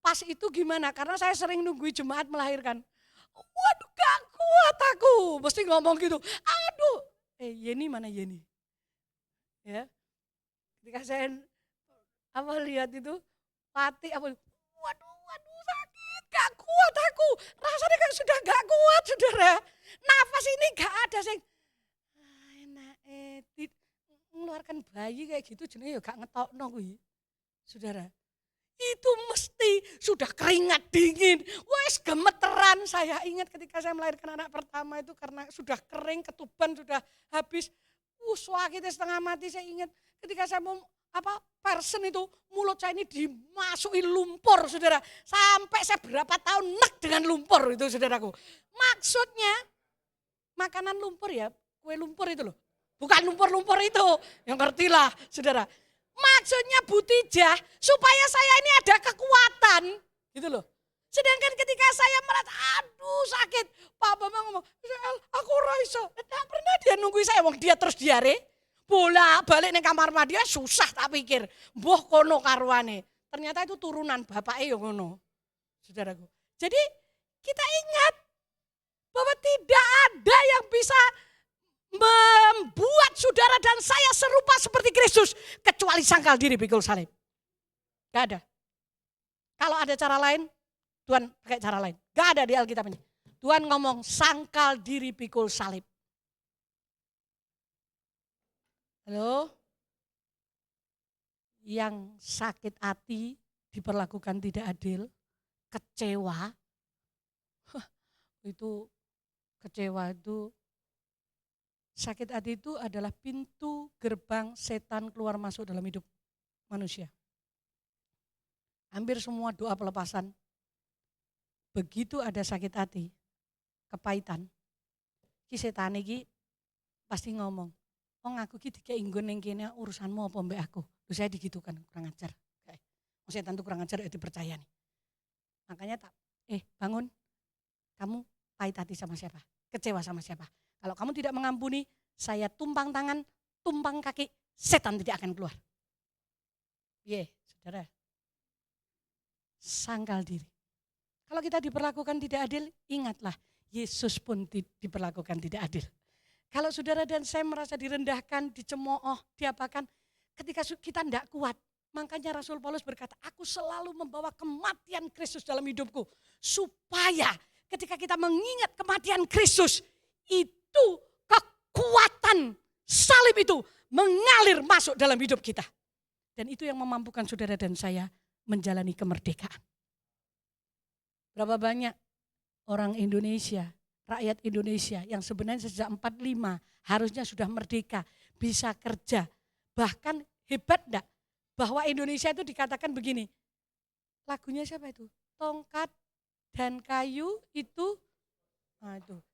pas itu gimana? Karena saya sering nunggu jemaat melahirkan. Waduh gak kuat aku. Mesti ngomong gitu. Aduh. Yeni mana Yeni? Ya. Ketika saya lihat itu. Pati waduh sakit. Gak kuat aku. Rasanya kan sudah gak kuat saudara. Nafas ini gak ada. Enak mengeluarkan bayi kayak gitu. Jenisnya gak ngetokno kuwi. Saudara. Itu mesti sudah keringat dingin, wes gemeteran. Saya ingat ketika saya melahirkan anak pertama itu karena sudah kering, ketuban sudah habis, sakitnya setengah mati. Saya ingat ketika saya mau persen itu mulut saya ini dimasuki lumpur, saudara. Sampai saya berapa tahun nek dengan lumpur itu, saudaraku. Maksudnya makanan lumpur ya, kue lumpur itu loh. Bukan lumpur-lumpur itu, yang ngertilah, saudara. Maksudnya Butijah supaya saya ini ada kekuatan gitu loh. Sedangkan ketika saya merasa aduh sakit, Pak Bambang ngomong, aku raiso. Tidak pernah dia nunggu saya, dia terus diare. Bola balik nih kamar mandi susah tak pikir. Mbah kono karuane. Ternyata itu turunan bapaknya yang kono. Saudaraku. Jadi kita ingat bahwa tidak ada yang bisa membuat saudara dan saya serupa seperti Kristus kecuali sangkal diri pikul salib. Gak ada. Kalau ada cara lain, Tuhan pakai cara lain. Gak ada di Alkitab ini. Tuhan ngomong sangkal diri pikul salib. Halo? Yang sakit hati diperlakukan tidak adil, kecewa. Itu kecewa itu, sakit hati itu adalah pintu gerbang setan keluar masuk dalam hidup manusia. Hampir semua doa pelepasan, begitu ada sakit hati, kepahitan, ki setan iki pasti ngomong, aku ki dikei nggon ning kene urusanmu apa mbek aku. Terus saya digitukan, kurang ajar. Setan itu kurang ajar ya dipercaya nih. Makanya bangun, kamu pahit hati sama siapa? Kecewa sama siapa? Kalau kamu tidak mengampuni, saya tumpang tangan, tumpang kaki, setan tidak akan keluar. Saudara. Sangkal diri. Kalau kita diperlakukan tidak adil, ingatlah Yesus pun diperlakukan tidak adil. Kalau saudara dan saya merasa direndahkan, dicemooh, diapakan, ketika kita tidak kuat, makanya Rasul Paulus berkata, aku selalu membawa kematian Kristus dalam hidupku. Supaya ketika kita mengingat kematian Kristus, itu kekuatan salib itu mengalir masuk dalam hidup kita. Dan itu yang memampukan saudara dan saya menjalani kemerdekaan. Berapa banyak orang Indonesia, rakyat Indonesia yang sebenarnya sejak 45 harusnya sudah merdeka, bisa kerja. Bahkan hebat enggak bahwa Indonesia itu dikatakan begini, lagunya siapa itu? Tongkat dan kayu itu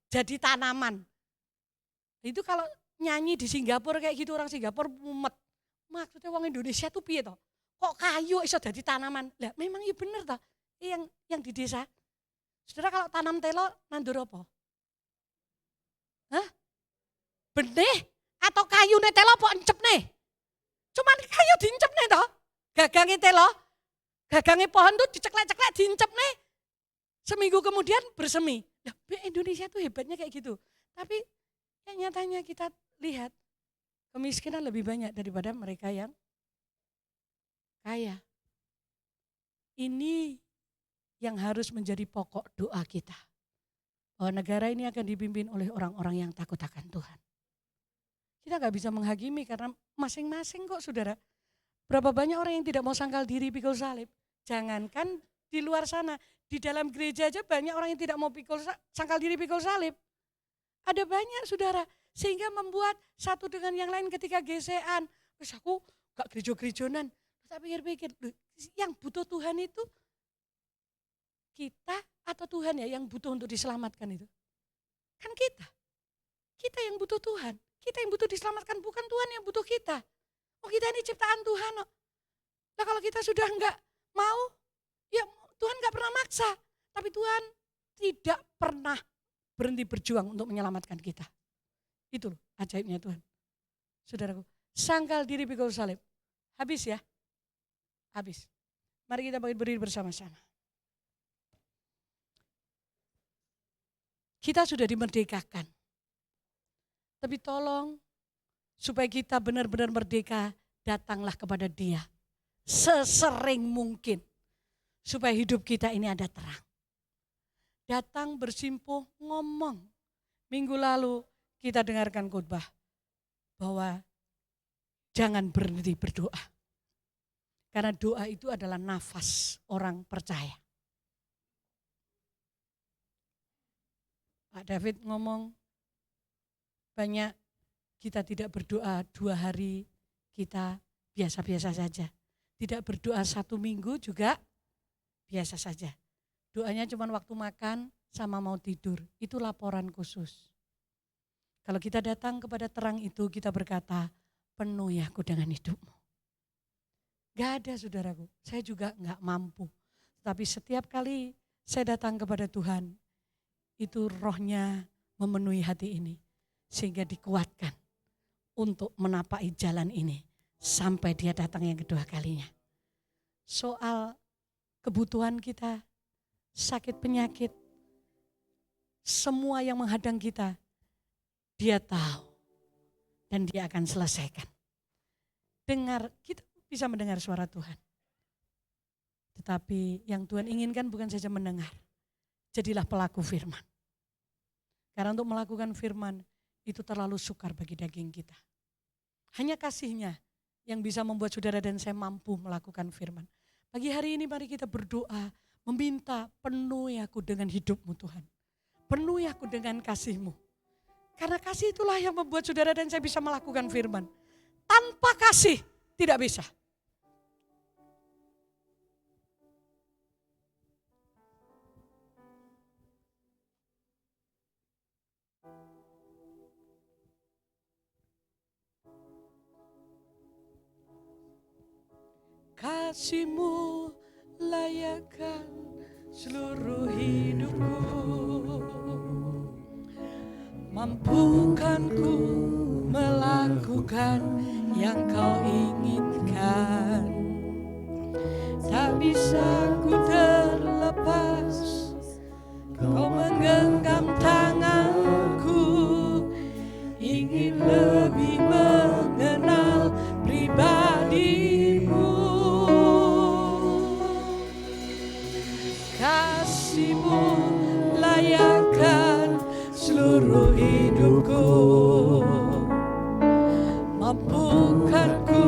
jadi tanaman. Itu kalau nyanyi di Singapura kayak gitu, orang Singapura mumet. Maksudnya orang Indonesia tuh piye toh? Kok kayu iso jadi tanaman? Lah memang iya bener toh. Yang di desa. Saudara kalau tanam telo nandur apa? Benih atau kayu telo apa encepne? Cuman kayu diencepne toh. Gagange telo, gagange pohon tuh diceklek-ceklek diencepne. Seminggu kemudian bersemi. Nah, Indonesia tuh hebatnya kayak gitu. Tapi yang nyatanya kita lihat kemiskinan lebih banyak daripada mereka yang kaya. Ini yang harus menjadi pokok doa kita. Bahwa negara ini akan dipimpin oleh orang-orang yang takut akan Tuhan. Kita gak bisa menghakimi karena masing-masing kok saudara. Berapa banyak orang yang tidak mau sangkal diri pikul salib. Jangankan di luar sana, di dalam gereja aja banyak orang yang tidak mau sangkal diri pikul salib. Ada banyak saudara, sehingga membuat satu dengan yang lain ketika gesekan. Terus aku gak gerejo-gerejonan. Tapi pikir-pikir, yang butuh Tuhan itu kita atau Tuhan ya yang butuh untuk diselamatkan itu? Kan kita. Kita yang butuh Tuhan. Kita yang butuh diselamatkan, bukan Tuhan yang butuh kita. Oh kita ini ciptaan Tuhan. Nah kalau kita sudah enggak mau, ya Tuhan enggak pernah maksa. Tapi Tuhan tidak pernah berhenti berjuang untuk menyelamatkan kita. Itu loh ajaibnya Tuhan. Saudaraku, sangkal diri pikul salib. Habis ya? Habis. Mari kita berdiri bersama-sama. Kita sudah dimerdekakan. Tapi tolong supaya kita benar-benar merdeka, datanglah kepada Dia sesering mungkin. Supaya hidup kita ini ada terang. Datang bersimpuh ngomong. Minggu lalu kita dengarkan khotbah bahwa jangan berhenti berdoa. Karena doa itu adalah nafas orang percaya. Pak David ngomong, banyak kita tidak berdoa 2 hari, kita biasa-biasa saja. Tidak berdoa 1 minggu juga biasa saja. Doanya cuma waktu makan sama mau tidur. Itu laporan khusus. Kalau kita datang kepada terang itu, kita berkata, penuhi aku dengan hidupmu. Gak ada saudaraku, saya juga gak mampu. Tapi setiap kali saya datang kepada Tuhan, itu rohnya memenuhi hati ini. Sehingga dikuatkan untuk menapaki jalan ini. Sampai dia datang yang kedua kalinya. Soal kebutuhan kita, sakit penyakit, semua yang menghadang kita, Dia tahu. Dan Dia akan selesaikan. Dengar, kita bisa mendengar suara Tuhan. Tetapi yang Tuhan inginkan bukan saja mendengar. Jadilah pelaku firman. Karena untuk melakukan firman itu terlalu sukar bagi daging kita. Hanya kasih-Nya yang bisa membuat saudara dan saya mampu melakukan firman. Pagi hari ini mari kita berdoa, meminta penuhi aku dengan hidupmu Tuhan. Penuhi aku dengan kasih-Mu. Karena kasih itulah yang membuat saudara dan saya bisa melakukan firman. Tanpa kasih tidak bisa. Kasih-Mu layakkan seluruh hidupku. Mampukan ku melakukan yang Kau inginkan. Tak bisa ku terlepas, Kau menggenggam tanganku. Ingin lebih mengenal pribadi-Mu. Kasih-Mu layakkan seluruh hidupku. Mampukan ku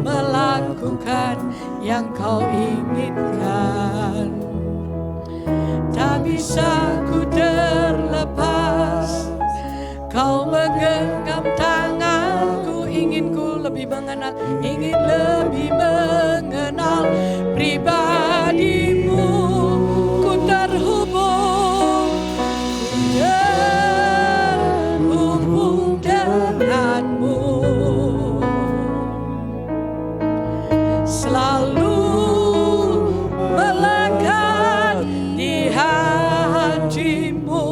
melakukan yang Kau inginkan. Tak bisa ku terlepas, Kau menggenggam tanganku. Ingin ku lebih mengenal, ingin lebih mengenal pribadi-Mu. Ku terhubung denganmu. Selalu melekat di hatimu.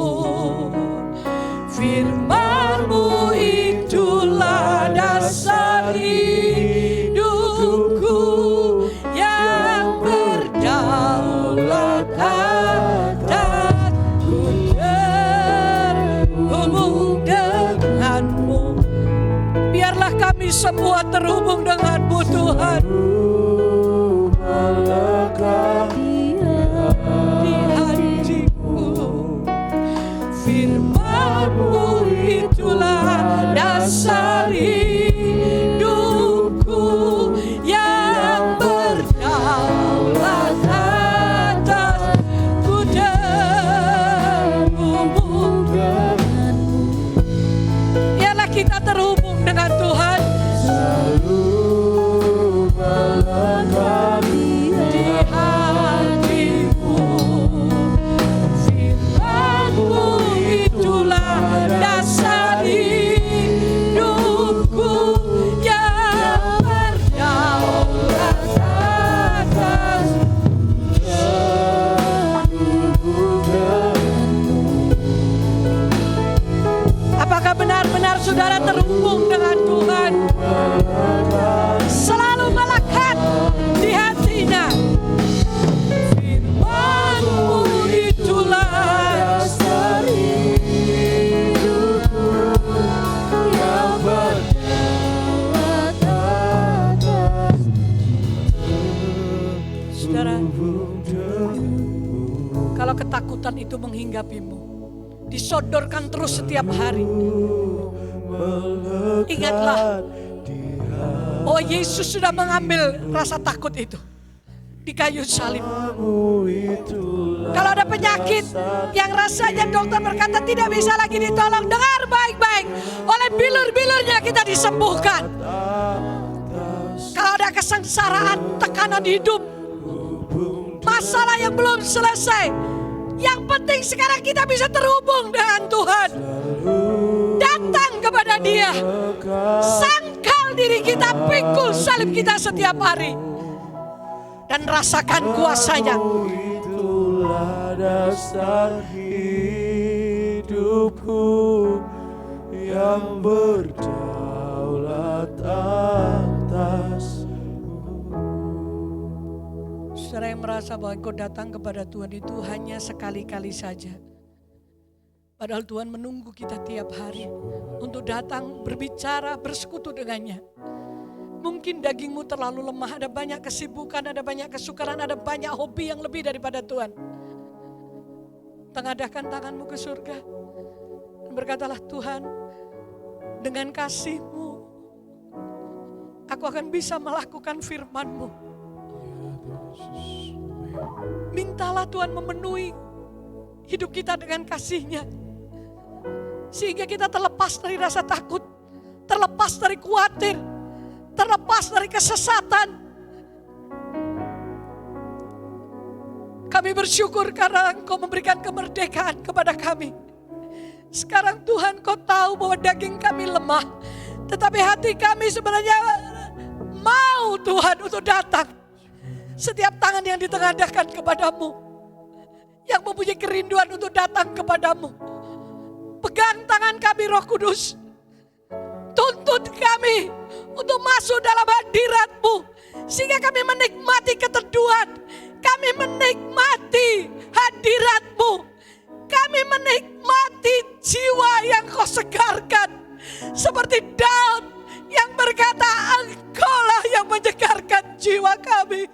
Firman-Mu itulah dasar hidupku yang berdaulat atas. Ku terhubung denganmu. Biarlah kami semua terhubung denganmu Tuhan. Di hatiku. Firman-Mu itulah dasar hidupku yang berdaulat atas. Ku terhubung denganmu. Biarlah kita terhubung dengan Tuhan. Di hatimu. Firman-Mu itulah dasar hidupku yang berdaulat atas. Apakah benar-benar saudara terhubung dengan Tuhan? Selalu melekat di hatinya. Firman-Mu itulah dasar hidupku. itu menghinggapimu. Disodorkan terus setiap hari. Ingatlah, oh Yesus sudah mengambil rasa takut itu di kayu salib. Kalau ada penyakit yang rasanya dokter berkata tidak bisa lagi ditolong, dengar baik-baik, oleh bilur-bilurnya kita disembuhkan. Kalau ada kesengsaraan, tekanan hidup, masalah yang belum selesai, yang penting sekarang kita bisa terhubung dengan Tuhan. Datang kepada Dia, sangkal diri kita, pikul salib kita setiap hari, dan rasakan kuasanya. Itulah dasar hidupku yang berdaulat atas. Saudara yang merasa bahwa engkau datang kepada Tuhan itu hanya sekali-kali saja. Padahal Tuhan menunggu kita tiap hari untuk datang, berbicara, bersekutu dengannya. Mungkin dagingmu terlalu lemah, ada banyak kesibukan, ada banyak kesukaran, ada banyak hobi yang lebih daripada Tuhan. Tengadahkan tanganmu ke surga dan berkatalah, Tuhan, dengan kasih-Mu aku akan bisa melakukan firman-Mu. Mintalah Tuhan memenuhi hidup kita dengan kasih-Nya, sehingga kita terlepas dari rasa takut, terlepas dari khawatir, terlepas dari kesesatan. Kami bersyukur karena Engkau memberikan kemerdekaan kepada kami. Sekarang Tuhan, Kau tahu bahwa daging kami lemah, tetapi hati kami sebenarnya mau Tuhan untuk datang. Setiap tangan yang ditengadahkan kepadamu, yang mempunyai kerinduan untuk datang kepadamu, pegang tangan kami Roh Kudus. Tuntut kami untuk masuk dalam hadirat-Mu, sehingga kami menikmati keteduhan, kami menikmati hadirat-Mu, kami menikmati jiwa yang Kau segarkan. Seperti Daud yang berkata, Engkaulah yang menyegarkan jiwa kami.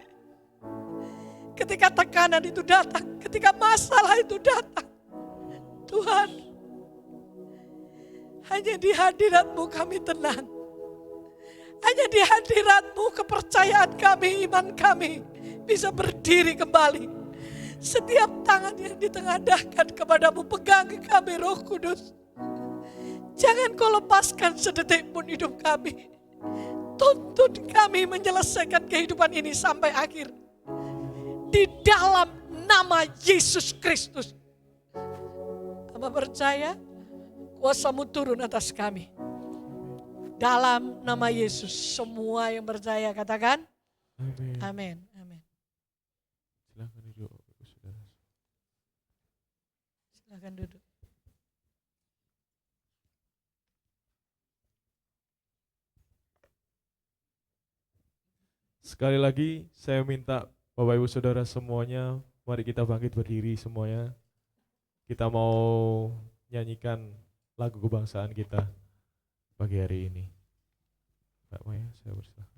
Ketika tekanan itu datang, ketika masalah itu datang, Tuhan, hanya di hadirat-Mu kami tenang. Hanya di hadirat-Mu kepercayaan kami, iman kami bisa berdiri kembali. Setiap tangan yang ditengadahkan kepadamu, pegang kami Roh Kudus. Jangan Kau lepaskan sedetik pun hidup kami. Tuntut kami menyelesaikan kehidupan ini sampai akhir. Di dalam nama Yesus Kristus. Hamba percaya kuasa-Mu turun atas kami. Dalam nama Yesus, semua yang percaya katakan amin. Amin. Silakan duduk, saudara. Silakan duduk. Sekali lagi saya minta Bapak Ibu Saudara semuanya, mari kita bangkit berdiri semuanya. Kita mau nyanyikan lagu kebangsaan kita pagi hari ini. Mbak Maya, saya bersilakan.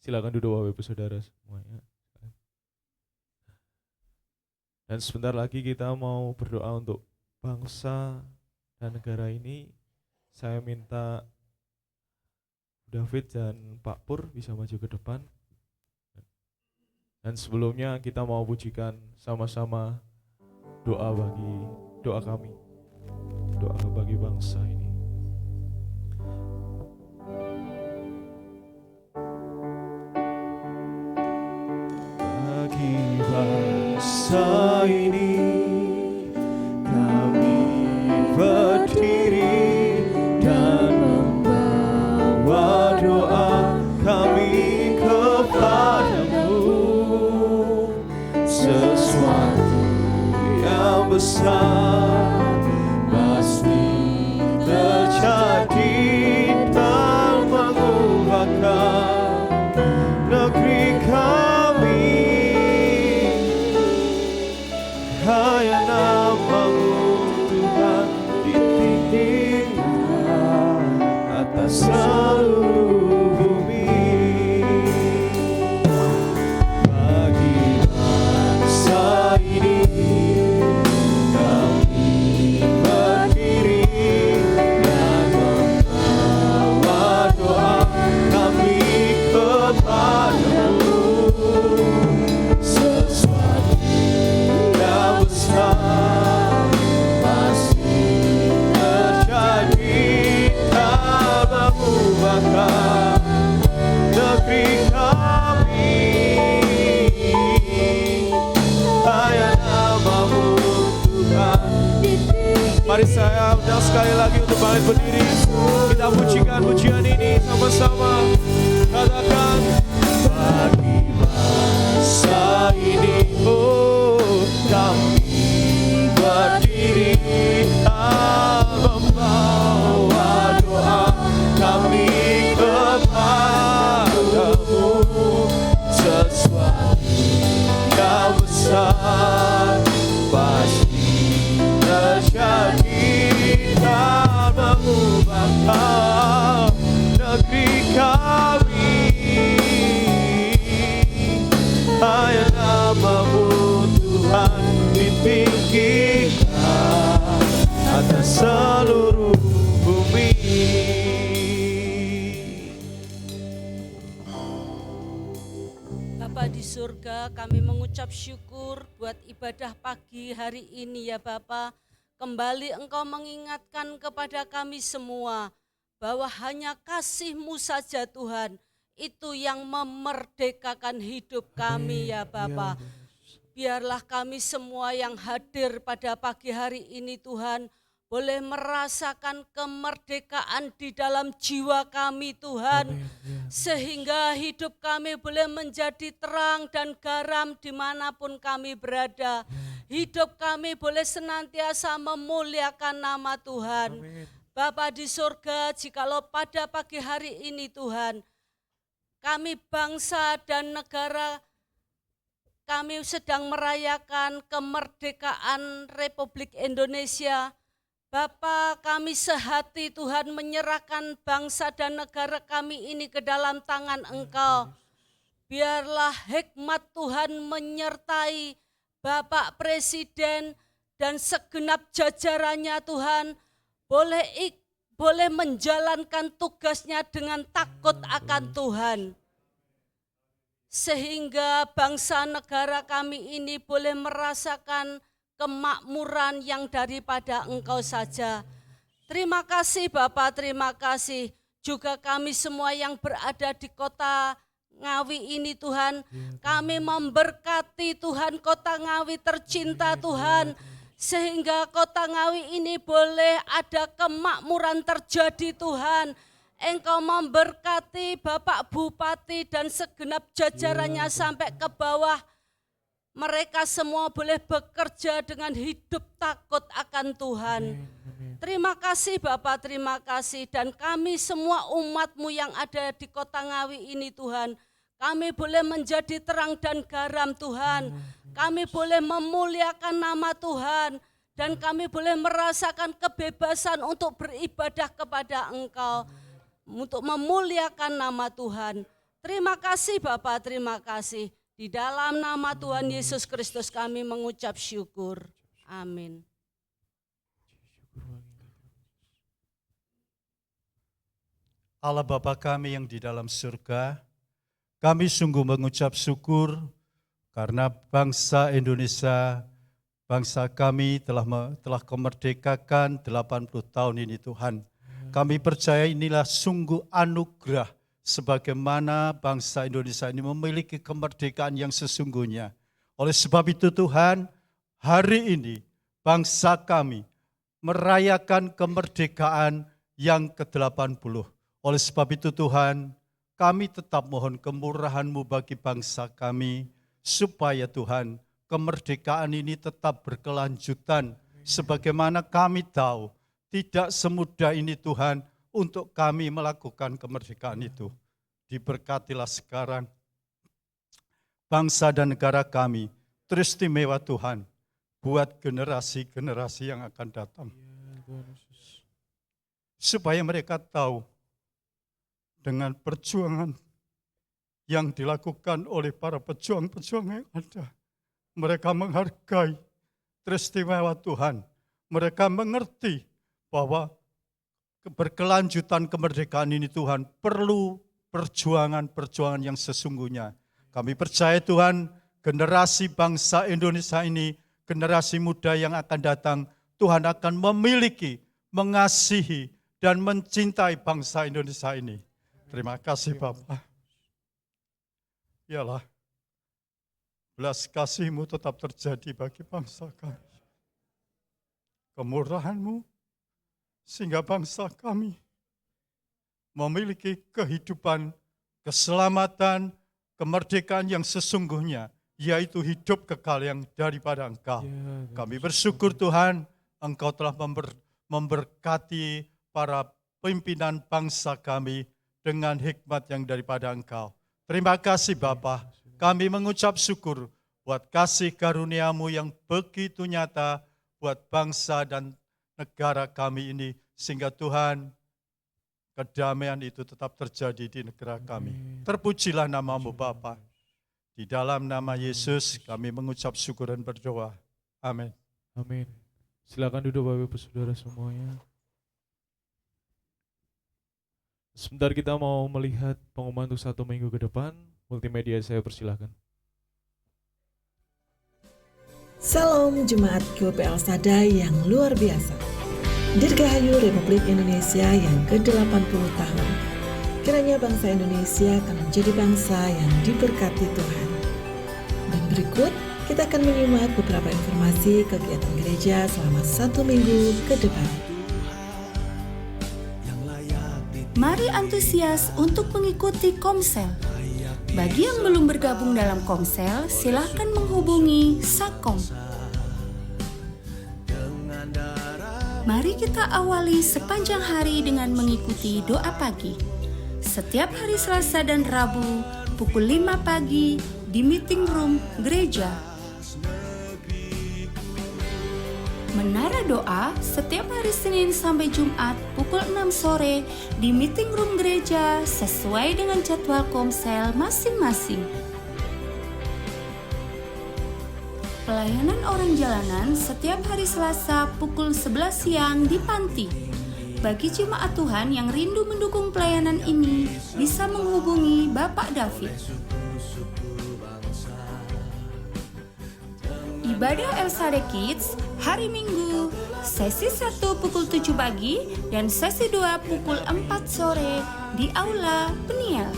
Silakan duduk Bapak Ibu Saudara semuanya. Dan sebentar lagi kita mau berdoa untuk bangsa dan negara ini. Saya minta David dan Pak Pur bisa maju ke depan. Dan sebelumnya kita mau pujikan sama-sama doa kami. Doa bagi bangsa ini. Bagi bangsa ini kami berdiri dan membawa doa kami kepadamu. Sesuatu yang besar pasti terjadi dan mengubahkan negeri kami. Hanya namamu Tuhan ditinggikan atas seluruh bumi. Bagi bangsa ini kami berdiri dan membawa doa kami kepadamu. Sesuatu yang besar pasti terjadi dan mengubahkan negeri kami. Hanya namamu Tuhan. Mari saya undang sekali lagi untuk bangkit berdiri. Kita pujikan pujian ini sama-sama. Katakan, bagi bangsa ini, oh kami berdiri dan membawa doa kami kepadamu. Sesuatu yang besar pasti terjadi dan mengubahkan negeri kami. Hanya namamu Tuhan ditinggikan atas seluruh bumi. Bapa di surga, kami mengucap syukur buat ibadah pagi hari ini ya Bapa. Kembali Engkau mengingatkan kepada kami semua bahwa hanya kasih-Mu saja Tuhan, itu yang memerdekakan hidup kami ya Bapa. Biarlah kami semua yang hadir pada pagi hari ini Tuhan, boleh merasakan kemerdekaan di dalam jiwa kami Tuhan. Sehingga hidup kami boleh menjadi terang dan garam dimanapun kami berada. Hidup kami boleh senantiasa memuliakan nama Tuhan. Bapa di surga, jikalau pada pagi hari ini Tuhan, kami bangsa dan negara, kami sedang merayakan kemerdekaan Republik Indonesia. Bapa, kami sehati Tuhan menyerahkan bangsa dan negara kami ini ke dalam tangan Engkau. Biarlah hikmat Tuhan menyertai Bapak Presiden dan segenap jajarannya Tuhan, boleh menjalankan tugasnya dengan takut akan Tuhan. Sehingga bangsa negara kami ini boleh merasakan kemakmuran yang daripada Engkau saja. Terima kasih Bapak, terima kasih. Juga kami semua yang berada di kota Ngawi ini Tuhan, kami memberkati Tuhan kota Ngawi tercinta Tuhan, sehingga kota Ngawi ini boleh ada kemakmuran terjadi Tuhan. Engkau memberkati Bapak Bupati dan segenap jajarannya sampai ke bawah. Mereka semua boleh bekerja dengan hidup takut akan Tuhan. Terima kasih Bapak, terima kasih. Dan kami semua umat-Mu yang ada di kota Ngawi ini Tuhan, kami boleh menjadi terang dan garam Tuhan. Kami boleh memuliakan nama Tuhan. Dan kami boleh merasakan kebebasan untuk beribadah kepada Engkau. Untuk memuliakan nama Tuhan. Terima kasih Bapak, terima kasih. Di dalam nama Tuhan Yesus Kristus kami mengucap syukur. Amin. Allah Bapa kami yang di dalam surga, kami sungguh mengucap syukur karena bangsa Indonesia, bangsa kami telah kemerdekakan 80 tahun ini Tuhan. Kami percaya inilah sungguh anugerah sebagaimana bangsa Indonesia ini memiliki kemerdekaan yang sesungguhnya. Oleh sebab itu Tuhan, hari ini bangsa kami merayakan kemerdekaan yang ke-80. Oleh sebab itu Tuhan, kami tetap mohon kemurahan-Mu bagi bangsa kami, supaya Tuhan, kemerdekaan ini tetap berkelanjutan, sebagaimana kami tahu, tidak semudah ini Tuhan, untuk kami melakukan kemerdekaan itu. Diberkatilah sekarang, bangsa dan negara kami, teristimewa Tuhan, buat generasi-generasi yang akan datang. Supaya mereka tahu, dengan perjuangan yang dilakukan oleh para pejuang-pejuang yang ada. Mereka menghargai teristimewa Tuhan. Mereka mengerti bahwa berkelanjutan kemerdekaan ini Tuhan perlu perjuangan-perjuangan yang sesungguhnya. Kami percaya Tuhan, generasi bangsa Indonesia ini, generasi muda yang akan datang, Tuhan akan memiliki, mengasihi, dan mencintai bangsa Indonesia ini. Terima kasih Bapak. Yalah, belas kasih-Mu tetap terjadi bagi bangsa kami. Kemurahan-Mu sehingga bangsa kami memiliki kehidupan, keselamatan, kemerdekaan yang sesungguhnya, yaitu hidup kekal yang daripada Engkau. Kami bersyukur Tuhan, Engkau telah memberkati para pimpinan bangsa kami dengan hikmat yang daripada Engkau. Terima kasih Bapa. Kami mengucap syukur buat kasih karunia-Mu yang begitu nyata buat bangsa dan negara kami ini, sehingga Tuhan, kedamaian itu tetap terjadi di negara kami. Terpujilah nama-Mu Bapa. Di dalam nama Yesus kami mengucap syukur dan berdoa. Amin. Amin. Silakan duduk Bapak Ibu Saudara semuanya. Sebentar kita mau melihat pengumuman untuk 1 minggu ke depan. Multimedia saya persilahkan. Salam Jemaat GPL Sadai yang luar biasa. Dirgahayu Republik Indonesia yang ke-80 tahun. Kiranya bangsa Indonesia akan menjadi bangsa yang diberkati Tuhan. Dan berikut kita akan menyimak beberapa informasi kegiatan gereja selama 1 minggu ke depan. Mari antusias untuk mengikuti Komsel. Bagi yang belum bergabung dalam Komsel, silahkan menghubungi Sakom. Mari kita awali sepanjang hari dengan mengikuti doa pagi. Setiap hari Selasa dan Rabu, pukul 5 pagi di meeting room gereja. Menara doa setiap hari Senin sampai Jumat pukul 6 sore di meeting room gereja sesuai dengan jadwal Komsel masing-masing. Pelayanan orang jalanan setiap hari Selasa pukul 11 siang di Panti. Bagi jemaat Tuhan yang rindu mendukung pelayanan ini, bisa menghubungi Bapak David. Ibadah El Shaddai Kids hari Minggu, sesi 1 pukul 7 pagi dan sesi 2 pukul 4 sore di Aula Peniel.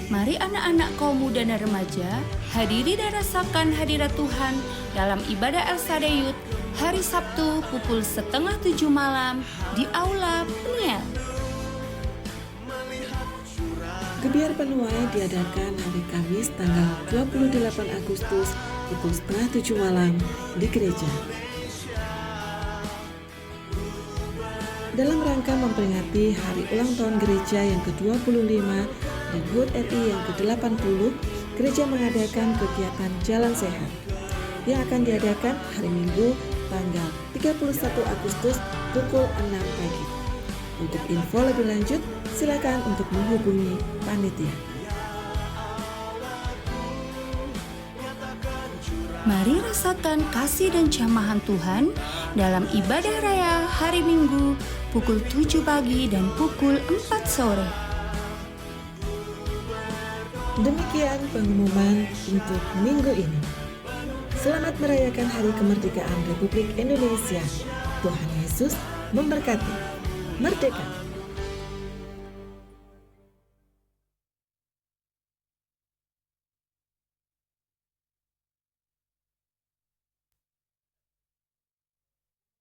Mari anak-anak kaum muda dan remaja hadiri dan rasakan hadirat Tuhan dalam ibadah El Shaddai Youth hari Sabtu pukul 6:30 malam di Aula Peniel. Gebiar penuai diadakan hari Kamis tanggal 28 Agustus pukul 6:30 malam di gereja. Dalam rangka memperingati hari ulang tahun gereja yang ke-25 dan HUT RI yang ke-80, gereja mengadakan kegiatan Jalan Sehat yang akan diadakan hari Minggu tanggal 31 Agustus pukul 6 pagi. Untuk info lebih lanjut, silakan untuk menghubungi panitia. Mari rasakan kasih dan jamahan Tuhan dalam ibadah raya hari Minggu pukul 7 pagi dan pukul 4 sore. Demikian pengumuman untuk minggu ini. Selamat merayakan Hari Kemerdekaan Republik Indonesia. Tuhan Yesus memberkati. Merdeka!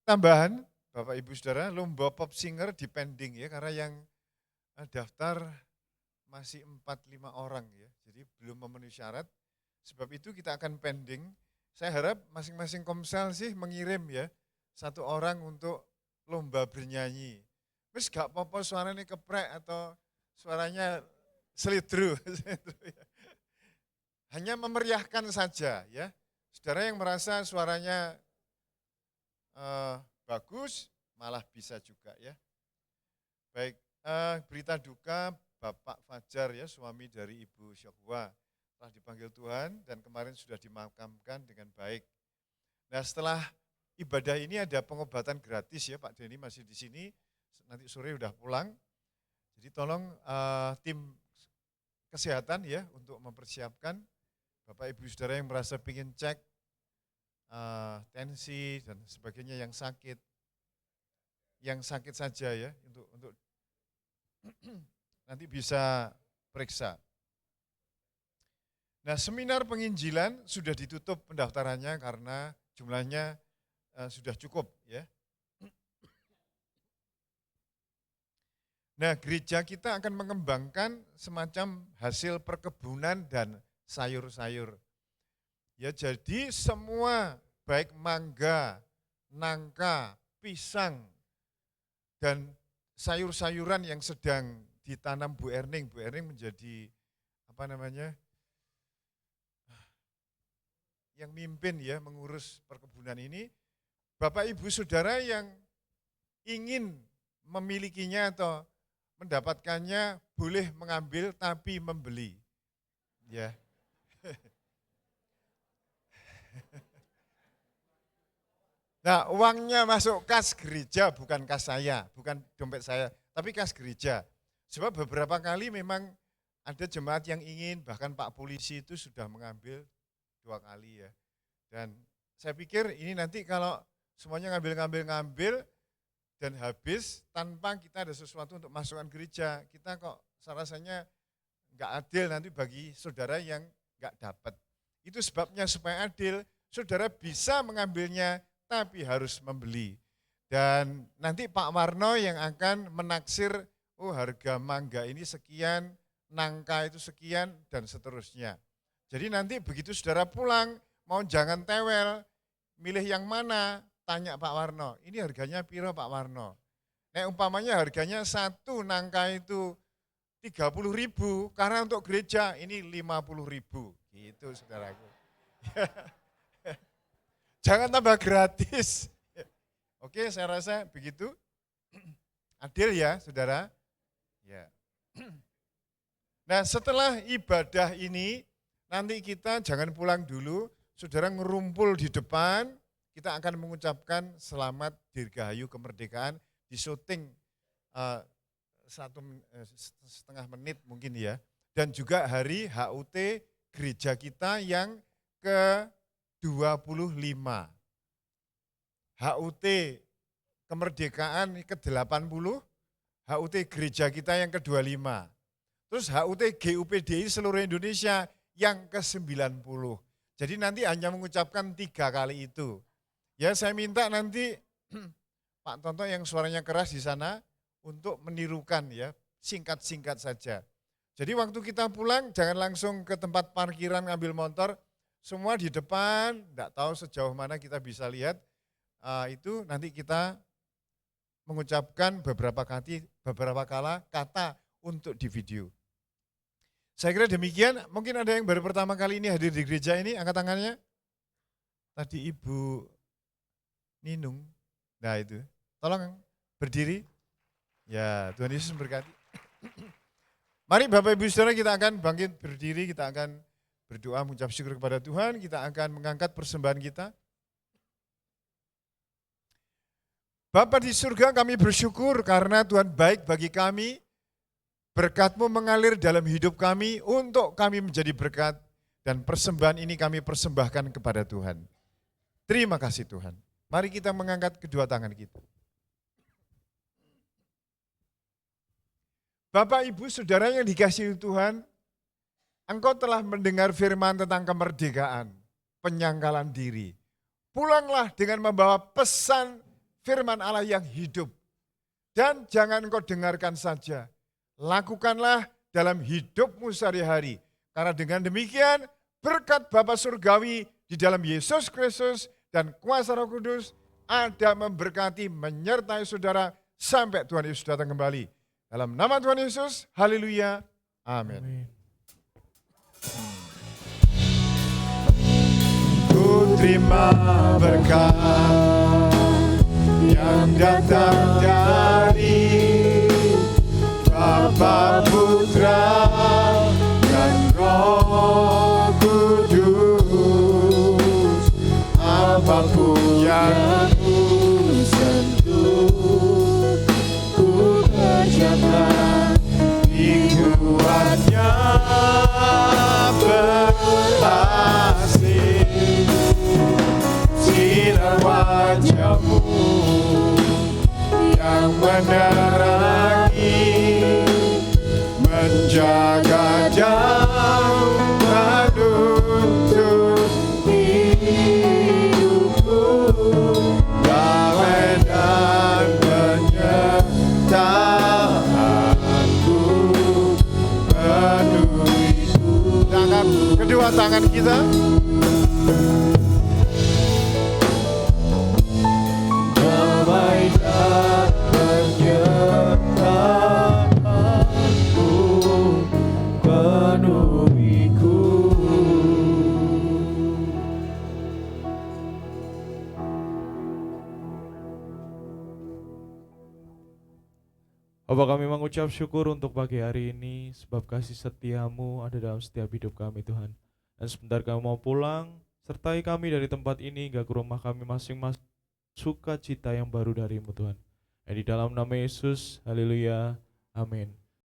Tambahan, Bapak Ibu Saudara, lomba pop singer dipending ya, karena yang daftar masih 4-5 orang ya, jadi belum memenuhi syarat. Sebab itu kita akan pending. Saya harap masing-masing komsel sih mengirim ya, 1 orang untuk lomba bernyanyi. Terus gak apa-apa suaranya keprek atau suaranya selidru. Hanya memeriahkan saja ya. Saudara yang merasa suaranya bagus, malah bisa juga ya. Baik, berita duka Bapak Fajar ya, suami dari Ibu Syokwa, telah dipanggil Tuhan dan kemarin sudah dimakamkan dengan baik. Nah setelah ibadah ini ada pengobatan gratis ya, Pak Denny masih di sini, nanti sore udah pulang. Jadi tolong tim kesehatan ya untuk mempersiapkan Bapak Ibu Saudara yang merasa ingin cek tensi dan sebagainya yang sakit saja ya untuk nanti bisa periksa. Nah, seminar penginjilan sudah ditutup pendaftarannya karena jumlahnya sudah cukup ya. Nah, gereja kita akan mengembangkan semacam hasil perkebunan dan sayur-sayur. Ya, jadi semua baik mangga, nangka, pisang, dan sayur-sayuran yang sedang ditanam Bu Erning. Bu Erning menjadi yang mimpin ya mengurus perkebunan ini. Bapak Ibu Saudara yang ingin memilikinya atau mendapatkannya boleh mengambil tapi membeli. Ya. Nah, uangnya masuk kas gereja, bukan kas saya, bukan dompet saya, tapi kas gereja. Sebab beberapa kali memang ada jemaat yang ingin, bahkan Pak Polisi itu sudah mengambil 2 kali ya. Dan saya pikir ini nanti kalau semuanya ngambil dan habis tanpa kita ada sesuatu untuk masukkan gereja, kita kok rasanya enggak adil nanti bagi saudara yang enggak dapat. Itu sebabnya supaya adil, saudara bisa mengambilnya tapi harus membeli. Dan nanti Pak Warno yang akan menaksir, harga mangga ini sekian, nangka itu sekian, dan seterusnya. Jadi nanti begitu saudara pulang, mau jangan tewel, milih yang mana, tanya Pak Warno, ini harganya piro Pak Warno. Nah umpamanya harganya 1 nangka itu 30.000, karena untuk gereja ini 50.000, gitu saudaraku. Jangan tambah gratis. Oke, saya rasa begitu. Adil ya, saudara. Ya. Nah, setelah ibadah ini, nanti kita jangan pulang dulu. Saudara ngerumpul di depan, kita akan mengucapkan selamat Dirgahayu Kemerdekaan di syuting 1,5 menit mungkin ya. Dan juga hari HUT gereja kita yang ke-25. HUT kemerdekaan ke-80, HUT gereja kita yang ke-25. Terus HUT GUPDI seluruh Indonesia yang ke-90. Jadi nanti hanya mengucapkan 3 kali itu. Ya saya minta nanti Pak Tonto yang suaranya keras di sana untuk menirukan ya, singkat-singkat saja. Jadi waktu kita pulang jangan langsung ke tempat parkiran ngambil motor, semua di depan, enggak tahu sejauh mana kita bisa lihat, itu nanti kita mengucapkan beberapa kala kata untuk di video. Saya kira demikian, mungkin ada yang baru pertama kali ini hadir di gereja ini, angkat tangannya. Tadi Ibu Ninung, nah itu, tolong berdiri. Ya Tuhan Yesus memberkati. Mari Bapak Ibu Saudara, kita akan bangkit berdiri, kita akan berdoa mengucap syukur kepada Tuhan, kita akan mengangkat persembahan kita. Bapa di surga, kami bersyukur karena Tuhan baik bagi kami, berkat-Mu mengalir dalam hidup kami untuk kami menjadi berkat, dan persembahan ini kami persembahkan kepada Tuhan. Terima kasih Tuhan. Mari kita mengangkat kedua tangan kita. Bapak, Ibu, Saudara yang dikasihi Tuhan, Engkau telah mendengar firman tentang kemerdekaan, penyangkalan diri. Pulanglah dengan membawa pesan firman Allah yang hidup. Dan jangan engkau dengarkan saja, lakukanlah dalam hidupmu sehari-hari. Karena dengan demikian, berkat Bapa Surgawi di dalam Yesus Kristus dan kuasa Roh Kudus ada memberkati, menyertai saudara sampai Tuhan Yesus datang kembali. Dalam nama Tuhan Yesus, haleluya, amin. Ku terima berkat yang datang dari Bapa, Putra, dan Roh Kudus. Apapun yang ku sentuh, ku kerjakan hidupnya berhasil. Sinar wajah-Mu yang menerangi, menjaga dan menuntun hidupku, damai dan penyertaanku penuhiku. Angkat kedua tangan kita. Damai dan penyertaanku penuhiku. Bapa, kami mengucap syukur untuk pagi hari ini, sebab kasih setia-Mu ada dalam setiap hidup kami Tuhan. Dan sebentar kami mau pulang, sertai kami dari tempat ini hingga ke rumah kami masing-masing, sukacita yang baru dari-Mu Tuhan. Dan di dalam nama Yesus, haleluya, amin.